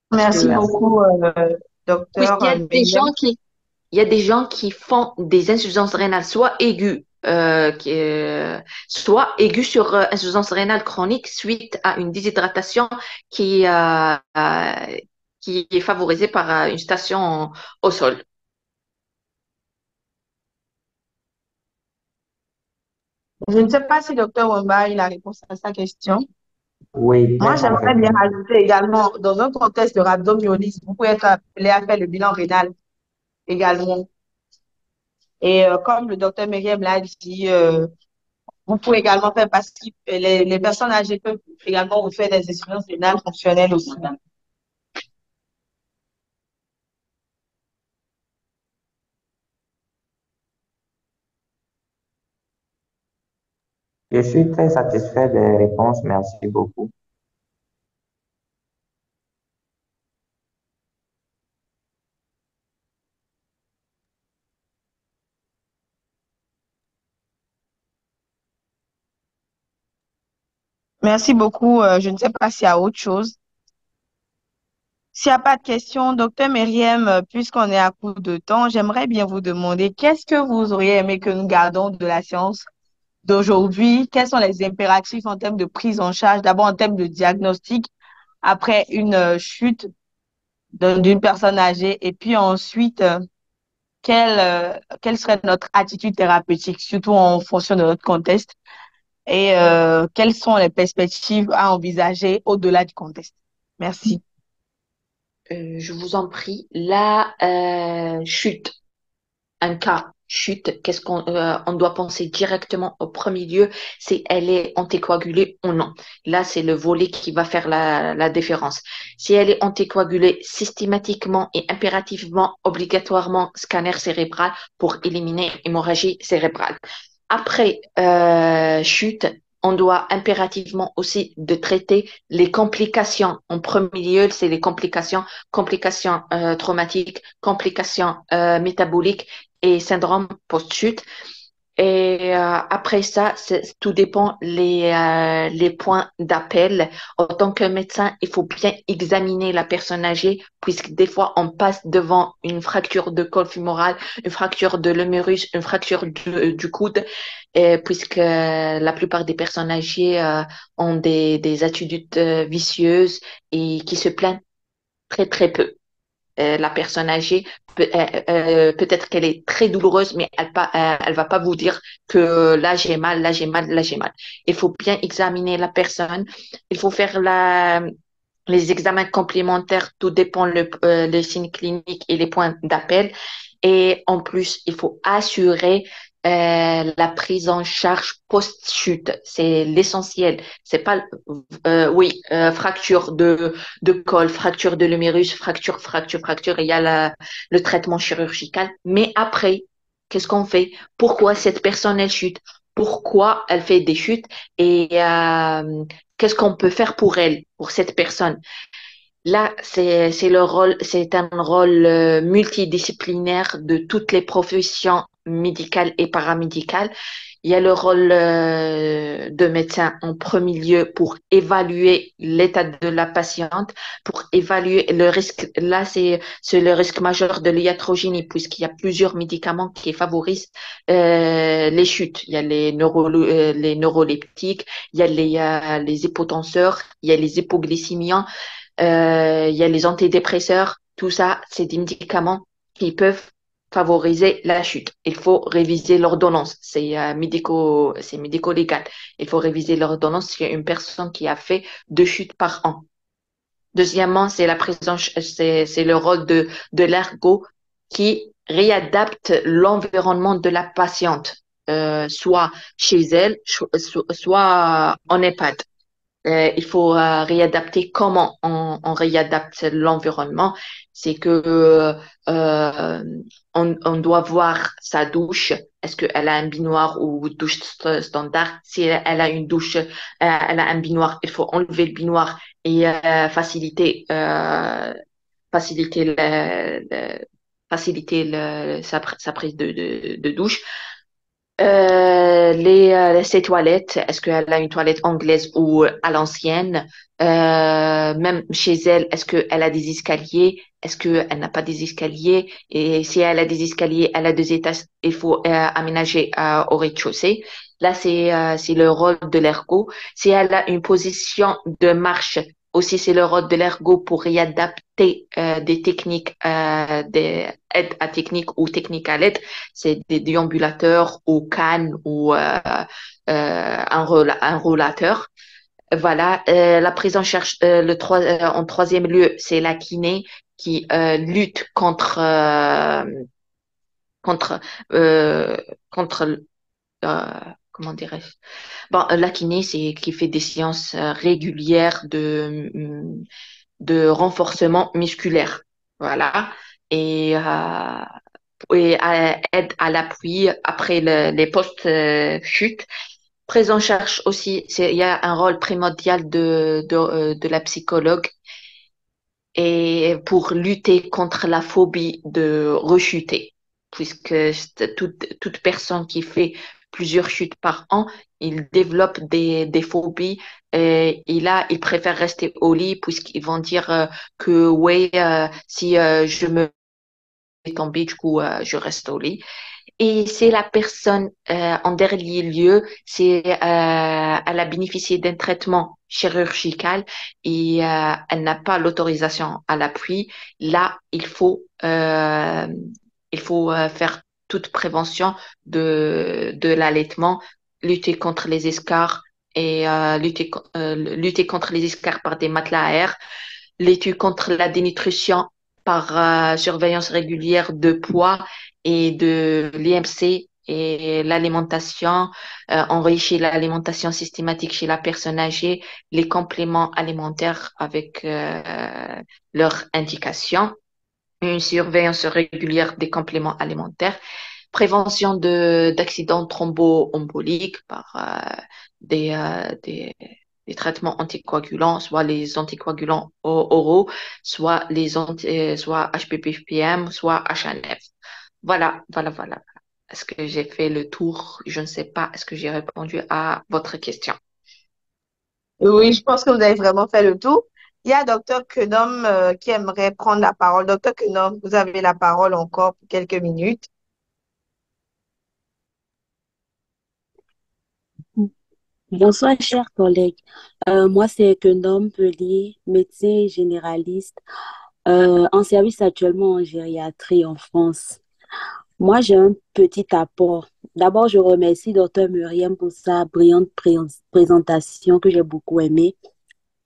Parce que, Merci Merci. beaucoup, docteur puisqu'il y a des Myriam. gens il y a des gens qui font des insuffisances rénales, soit aiguës sur insuffisance rénale chronique suite à une déshydratation qui, euh, euh, qui est favorisée par une station au sol. Je ne sais pas si docteur Wamba a la réponse à sa question. Oui, Moi, très j'aimerais bien parfaitement. rajouter également, dans un contexte de rhabdomyolyse, vous pouvez être appelé à faire le bilan rénal également. Et comme le docteur Myriam l'a dit, vous pouvez également faire parce que les personnes âgées peuvent également vous faire des insuffisances rénales fonctionnelles aussi. Je suis très satisfait des réponses. Merci beaucoup. Merci beaucoup. Je ne sais pas s'il y a autre chose. S'il n'y a pas de questions, docteur Myriam, puisqu'on est à court de temps, j'aimerais bien vous demander qu'est-ce que vous auriez aimé que nous gardons de la séance d'aujourd'hui? Quels sont les impératifs en termes de prise en charge, d'abord en termes de diagnostic après une chute d'une personne âgée et puis ensuite, quelle serait notre attitude thérapeutique, surtout en fonction de notre contexte et quelles sont les perspectives à envisager au-delà du contexte? Merci. Je vous en prie, la chute, un cas chute, qu'est-ce on doit penser directement au premier lieu, c'est elle est anticoagulée ou non. Là, c'est le volet qui va faire la différence. Si elle est anticoagulée systématiquement et impérativement, obligatoirement, scanner cérébral pour éliminer hémorragie cérébrale. Après chute, on doit impérativement aussi de traiter les complications. En premier lieu, c'est les complications traumatiques, complications métaboliques et syndrome post-chute. Et après ça, tout dépend les points d'appel. En tant que médecin, il faut bien examiner la personne âgée, puisque des fois, on passe devant une fracture de col fémoral, une fracture de l'humérus, une fracture du coude, puisque la plupart des personnes âgées ont des attitudes vicieuses et qui se plaignent très peu. La personne âgée, peut-être qu'elle est très douloureuse, mais elle va pas vous dire que là j'ai mal, là j'ai mal, là j'ai mal. Il faut bien examiner la personne. Il faut faire les examens complémentaires. Tout dépend les signes cliniques et les points d'appel. Et en plus, il faut assurer la prise en charge post-chute. C'est l'essentiel. C'est pas, oui, fracture de col, fracture de l'humérus, fracture. Il y a le traitement chirurgical. Mais après, qu'est-ce qu'on fait? Pourquoi cette personne, elle chute? Pourquoi elle fait des chutes? Et qu'est-ce qu'on peut faire pour elle, pour cette personne? Là, c'est un rôle multidisciplinaire de toutes les professions médical et paramédical. Il y a le rôle de médecin en premier lieu pour évaluer l'état de la patiente, pour évaluer le risque. Là, c'est le risque majeur de l'iatrogénie, puisqu'il y a plusieurs médicaments qui favorisent les chutes. Il y a les neuroleptiques, il y a les hypotenseurs, il y a les hypoglycémiants, il y a les antidépresseurs. Tout ça, c'est des médicaments qui peuvent favoriser la chute. Il faut réviser l'ordonnance. C'est médico-légal. Il faut réviser l'ordonnance s'il y a une personne qui a fait 2 chutes par an. Deuxièmement, c'est la présence, c'est le rôle de l'ergo qui réadapte l'environnement de la patiente, soit chez elle, soit en EHPAD. Il faut réadapter comment on réadapte l'environnement. C'est que on doit voir sa douche. Est-ce qu'elle a un baignoire ou douche standard? Si elle a une douche, elle a un baignoire, il faut enlever le baignoire et faciliter sa prise de douche. Ses toilettes, est-ce qu'elle a une toilette anglaise ou à l'ancienne? Même chez elle, est-ce qu'elle a des escaliers? Est-ce qu'elle n'a pas des escaliers? Et si elle a des escaliers, elle a 2 étages, il faut aménager au rez-de-chaussée. Là, c'est le rôle de l'ergo. Si elle a une position de marche, aussi c'est le rôle de l'ergo pour réadapter des techniques, des aides à technique ou techniques à l'aide. C'est des déambulateurs ou cannes ou un rollateur. Voilà, la prise en charge en troisième lieu, c'est la kiné qui lutte contre euh, contre euh, comment dirais-je? Bon, la kiné, c'est qui fait des séances régulières de renforcement musculaire. Voilà. Et, aide à l'appui après les post-chutes. Prise en charge aussi, il y a un rôle primordial de la psychologue et pour lutter contre la phobie de rechuter, puisque toute personne qui fait plusieurs chutes par an, il développe des phobies et là, ils préfèrent rester au lit puisqu'ils vont dire que oui, si je me fais tomber, du coup, je reste au lit. Et c'est la personne, en dernier lieu, elle a bénéficié d'un traitement chirurgical et elle n'a pas l'autorisation à l'appui. Là, il faut faire toute prévention de l'allaitement, lutter contre les escarres et lutter contre les escarres par des matelas à air, lutter contre la dénutrition par surveillance régulière de poids et de l'IMC et l'alimentation, enrichir l'alimentation systématique chez la personne âgée, les compléments alimentaires avec leurs indications, une surveillance régulière des compléments alimentaires, prévention d'accidents thromboemboliques par des traitements anticoagulants, soit les anticoagulants oraux, soit HPPPM, soit HNF. Voilà, voilà, voilà. Est-ce que j'ai fait le tour? Je ne sais pas. Est-ce que j'ai répondu à votre question? Oui, je pense que vous avez vraiment fait le tour. Il y a Docteur Kenom qui aimerait prendre la parole. Docteur Kenom, vous avez la parole encore pour quelques minutes. Bonsoir, chers collègues. Moi, c'est Kenom Pellier, médecin généraliste en service actuellement en gériatrie en France. Moi, j'ai un petit apport. D'abord, je remercie Dr Muriel pour sa brillante présentation que j'ai beaucoup aimée.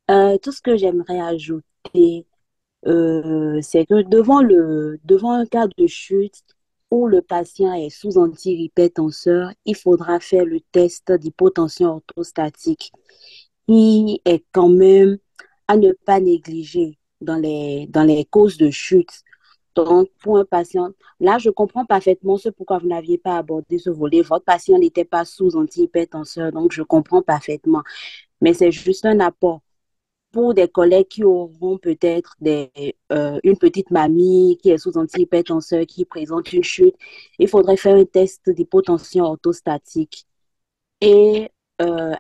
Tout ce que j'aimerais ajouter, c'est que devant un cas de chute où le patient est sous antihypertenseur, il faudra faire le test d'hypotension orthostatique qui est quand même à ne pas négliger dans les causes de chute. Donc, pour un patient, là, je comprends parfaitement ce pourquoi vous n'aviez pas abordé ce volet. Votre patient n'était pas sous antihypertenseur, donc je comprends parfaitement. Mais c'est juste un apport. pour des collègues qui auront peut-être une petite mamie qui est sous antihypertenseur, qui présente une chute, il faudrait faire un test d'hypotension orthostatique. Et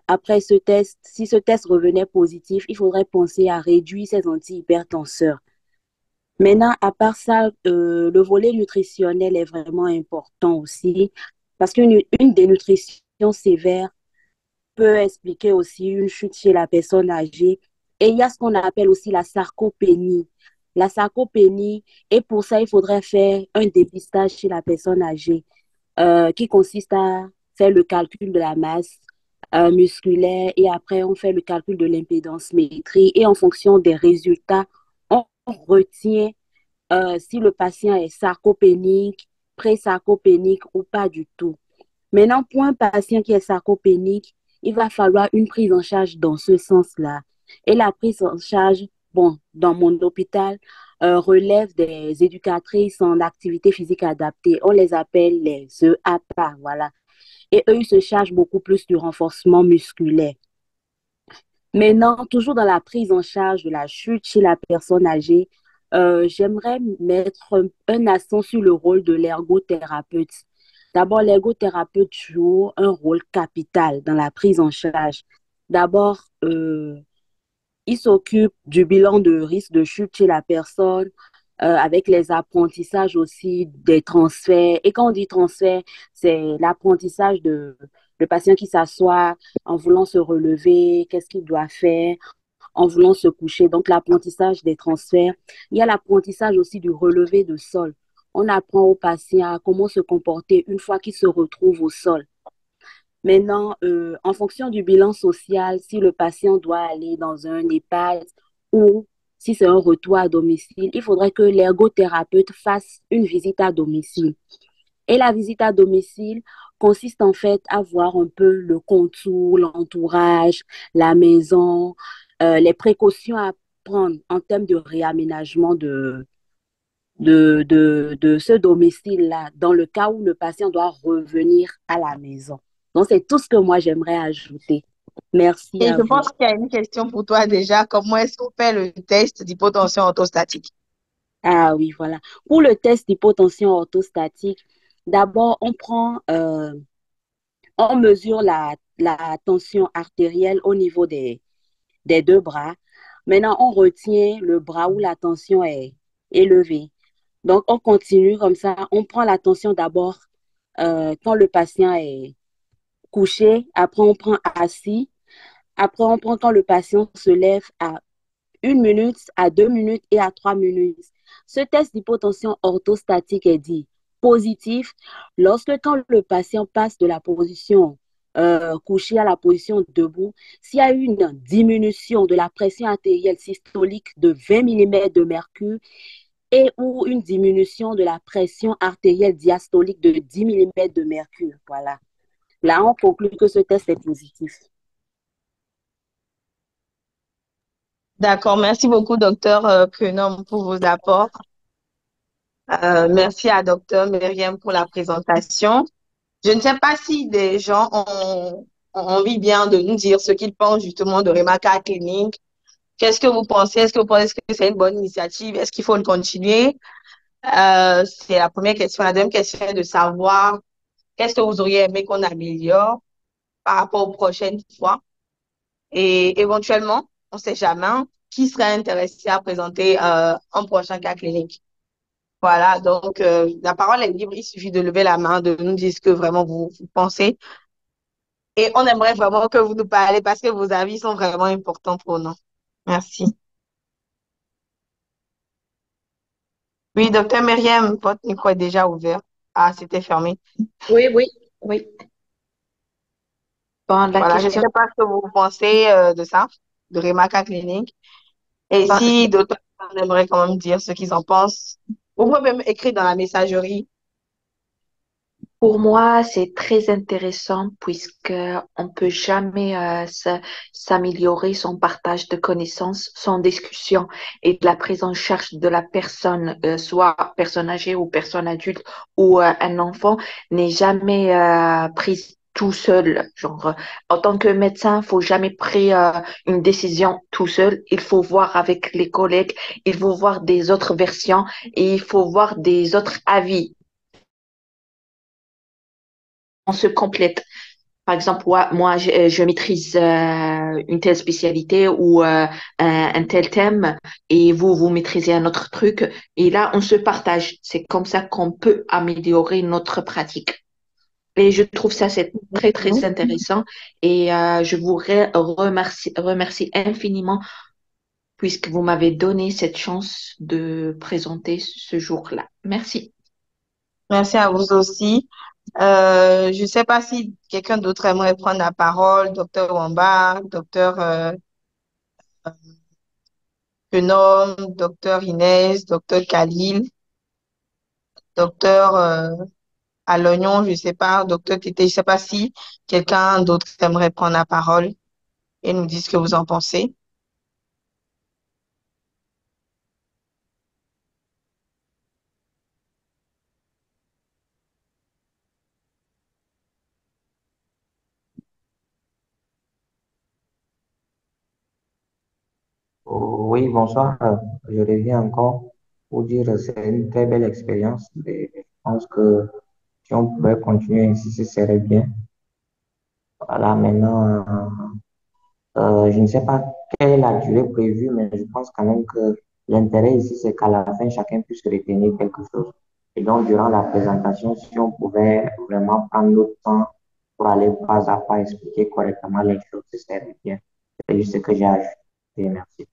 après ce test, si ce test revenait positif, il faudrait penser à réduire ces antihypertenseurs. Maintenant, à part ça, le volet nutritionnel est vraiment important aussi parce qu'une dénutrition sévère peut expliquer aussi une chute chez la personne âgée. Et il y a ce qu'on appelle aussi la sarcopénie. La sarcopénie, et pour ça, il faudrait faire un dépistage chez la personne âgée qui consiste à faire le calcul de la masse musculaire et après on fait le calcul de l'impédance métrie et en fonction des résultats, on retient si le patient est sarcopénique, pré-sarcopénique ou pas du tout. Maintenant, pour un patient qui est sarcopénique, il va falloir une prise en charge dans ce sens-là. Et la prise en charge, bon, dans mon hôpital, relève des éducatrices en activité physique adaptée. On les appelle les EAPA, voilà. Et eux, ils se chargent beaucoup plus du renforcement musculaire. Maintenant, toujours dans la prise en charge de la chute chez la personne âgée, j'aimerais mettre un accent sur le rôle de l'ergothérapeute. D'abord, l'ergothérapeute joue un rôle capital dans la prise en charge. D'abord, il s'occupe du bilan de risque de chute chez la personne, avec les apprentissages aussi des transferts. Et quand on dit transfert, c'est l'apprentissage de le patient qui s'assoit en voulant se relever, qu'est-ce qu'il doit faire, en voulant se coucher. Donc, l'apprentissage des transferts. Il y a l'apprentissage aussi du relevé de sol. On apprend au patient comment se comporter une fois qu'il se retrouve au sol. Maintenant, en fonction du bilan social, si le patient doit aller dans un EHPAD ou si c'est un retour à domicile, il faudrait que l'ergothérapeute fasse une visite à domicile. Et la visite à domicile consiste en fait à voir un peu le contour, l'entourage, la maison, les précautions à prendre en termes de réaménagement de ce domicile-là, dans le cas où le patient doit revenir à la maison. Donc, c'est tout ce que moi, j'aimerais ajouter. Merci Et à je vous. pense qu'il y a une question pour toi déjà. Comment est-ce qu'on fait le test d'hypotension orthostatique? Ah oui, voilà. Pour le test d'hypotension orthostatique, d'abord, on mesure la tension artérielle au niveau des deux bras. Maintenant, on retient le bras où la tension est élevée. Donc, on continue comme ça. On prend la tension d'abord quand le patient est couché. Après, on prend assis. Après, on prend quand le patient se lève à 1 minute, à 2 minutes et à 3 minutes. Ce test d'hypotension orthostatique est dit positif lorsque quand le patient passe de la position couché à la position debout, s'il y a une diminution de la pression artérielle systolique de 20 mm de mercure et ou une diminution de la pression artérielle diastolique de 10 mm de mercure. Voilà. Là, on conclut que ce test est positif. D'accord. Merci beaucoup, docteur Prenum, pour vos apports. Merci à docteur Myriam pour la présentation. Je ne sais pas si des gens ont envie bien de nous dire ce qu'ils pensent justement de Remaka Clinic. Qu'est-ce que vous pensez? Est-ce que vous pensez que c'est une bonne initiative? Est-ce qu'il faut le continuer? C'est la première question. La deuxième question est de savoir qu'est-ce que vous auriez aimé qu'on améliore par rapport aux prochaines fois? Et éventuellement, on ne sait jamais, qui serait intéressé à présenter un prochain cas clinique. Voilà, donc la parole est libre, il suffit de lever la main, de nous dire ce que vraiment vous pensez. Et on aimerait vraiment que vous nous parlez parce que vos avis sont vraiment importants pour nous. Merci. Oui, docteur Myriam, votre micro est déjà ouvert. Ah, c'était fermé. Oui, oui, oui. Bon, la Voilà, je ne sais question. pas ce que vous pensez de ça, de Remaka Clinic. Et Bon, si d'autres personnes aimeraient quand même dire ce qu'ils en pensent, vous pouvez même écrire dans la messagerie. pour moi, c'est très intéressant puisque on peut jamais s'améliorer sans partage de connaissances, sans discussion et de la prise en charge de la personne, soit personne âgée ou personne adulte ou un enfant, n'est jamais prise tout seul. Genre, en tant que médecin, faut jamais prendre une décision tout seul. Il faut voir avec les collègues, il faut voir des autres versions et il faut voir des autres avis. On se complète. Par exemple, moi, je maîtrise une telle spécialité ou un tel thème et vous maîtrisez un autre truc. Et là, on se partage. C'est comme ça qu'on peut améliorer notre pratique. Et je trouve ça, c'est très, très intéressant. Et je vous remercie infiniment puisque vous m'avez donné cette chance de présenter ce jour-là. Merci. Merci à vous aussi. Je ne sais pas si quelqu'un d'autre aimerait prendre la parole, docteur Wamba, docteur Phenom, docteur Inès, docteur Khalil, docteur Alognon, je ne sais pas, docteur Tété, je ne sais pas si quelqu'un d'autre aimerait prendre la parole et nous dire ce que vous en pensez. Oui, bonsoir. Je reviens encore pour dire que c'est une très belle expérience. Et je pense que si on pouvait continuer ainsi, ce serait bien. Voilà, maintenant, je ne sais pas quelle est la durée prévue, mais je pense quand même que l'intérêt ici, c'est qu'à la fin, chacun puisse retenir quelque chose. Et donc, durant la présentation, si on pouvait vraiment prendre notre temps pour aller pas à pas expliquer correctement les choses, ce serait bien. C'est juste ce que j'ai ajouté. Merci.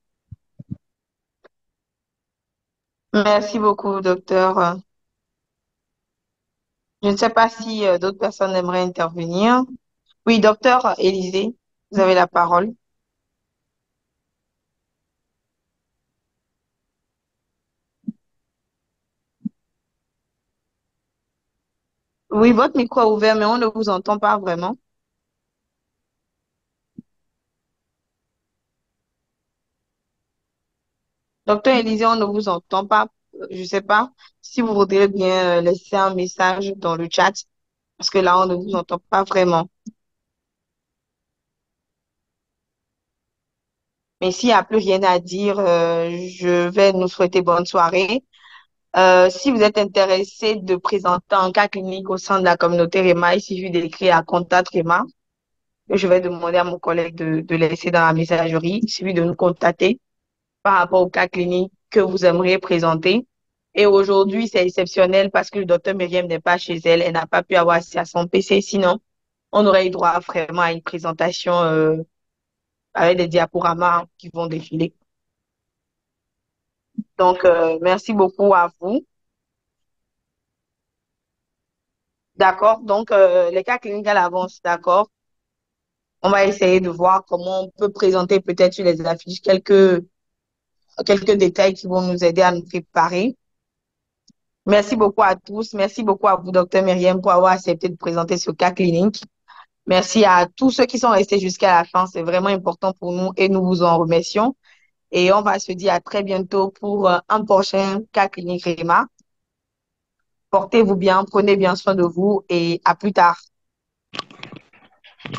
Merci beaucoup, docteur. Je ne sais pas si d'autres personnes aimeraient intervenir. Oui, docteur Élisée, vous avez la parole. Oui, votre micro est ouvert, mais on ne vous entend pas vraiment. Docteur Élisée, on ne vous entend pas. Je ne sais pas si vous voudrez bien laisser un message dans le chat, parce que là, on ne vous entend pas vraiment. Mais s'il n'y a plus rien à dire, je vais nous souhaiter bonne soirée. Si vous êtes intéressé de présenter un cas clinique au sein de la communauté REMA, il suffit d'écrire à Contact REMA. Je vais demander à mon collègue de laisser dans la messagerie. Il suffit de nous contacter par rapport au cas clinique que vous aimeriez présenter. Et aujourd'hui, c'est exceptionnel parce que le docteur Myriam n'est pas chez elle. Elle n'a pas pu avoir accès à son PC. Sinon, on aurait eu droit vraiment à une présentation avec des diaporamas qui vont défiler. Donc, merci beaucoup à vous. D'accord. Donc, les cas cliniques à l'avance, d'accord. On va essayer de voir comment on peut présenter peut-être sur les affiches quelques détails qui vont nous aider à nous préparer. Merci beaucoup à tous. Merci beaucoup à vous, docteur Myriam, pour avoir accepté de présenter ce cas clinique. Merci à tous ceux qui sont restés jusqu'à la fin. C'est vraiment important pour nous et nous vous en remercions. Et on va se dire à très bientôt pour un prochain cas clinique REMA. Portez-vous bien, prenez bien soin de vous et à plus tard.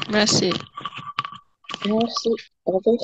Merci. Merci. Au revoir.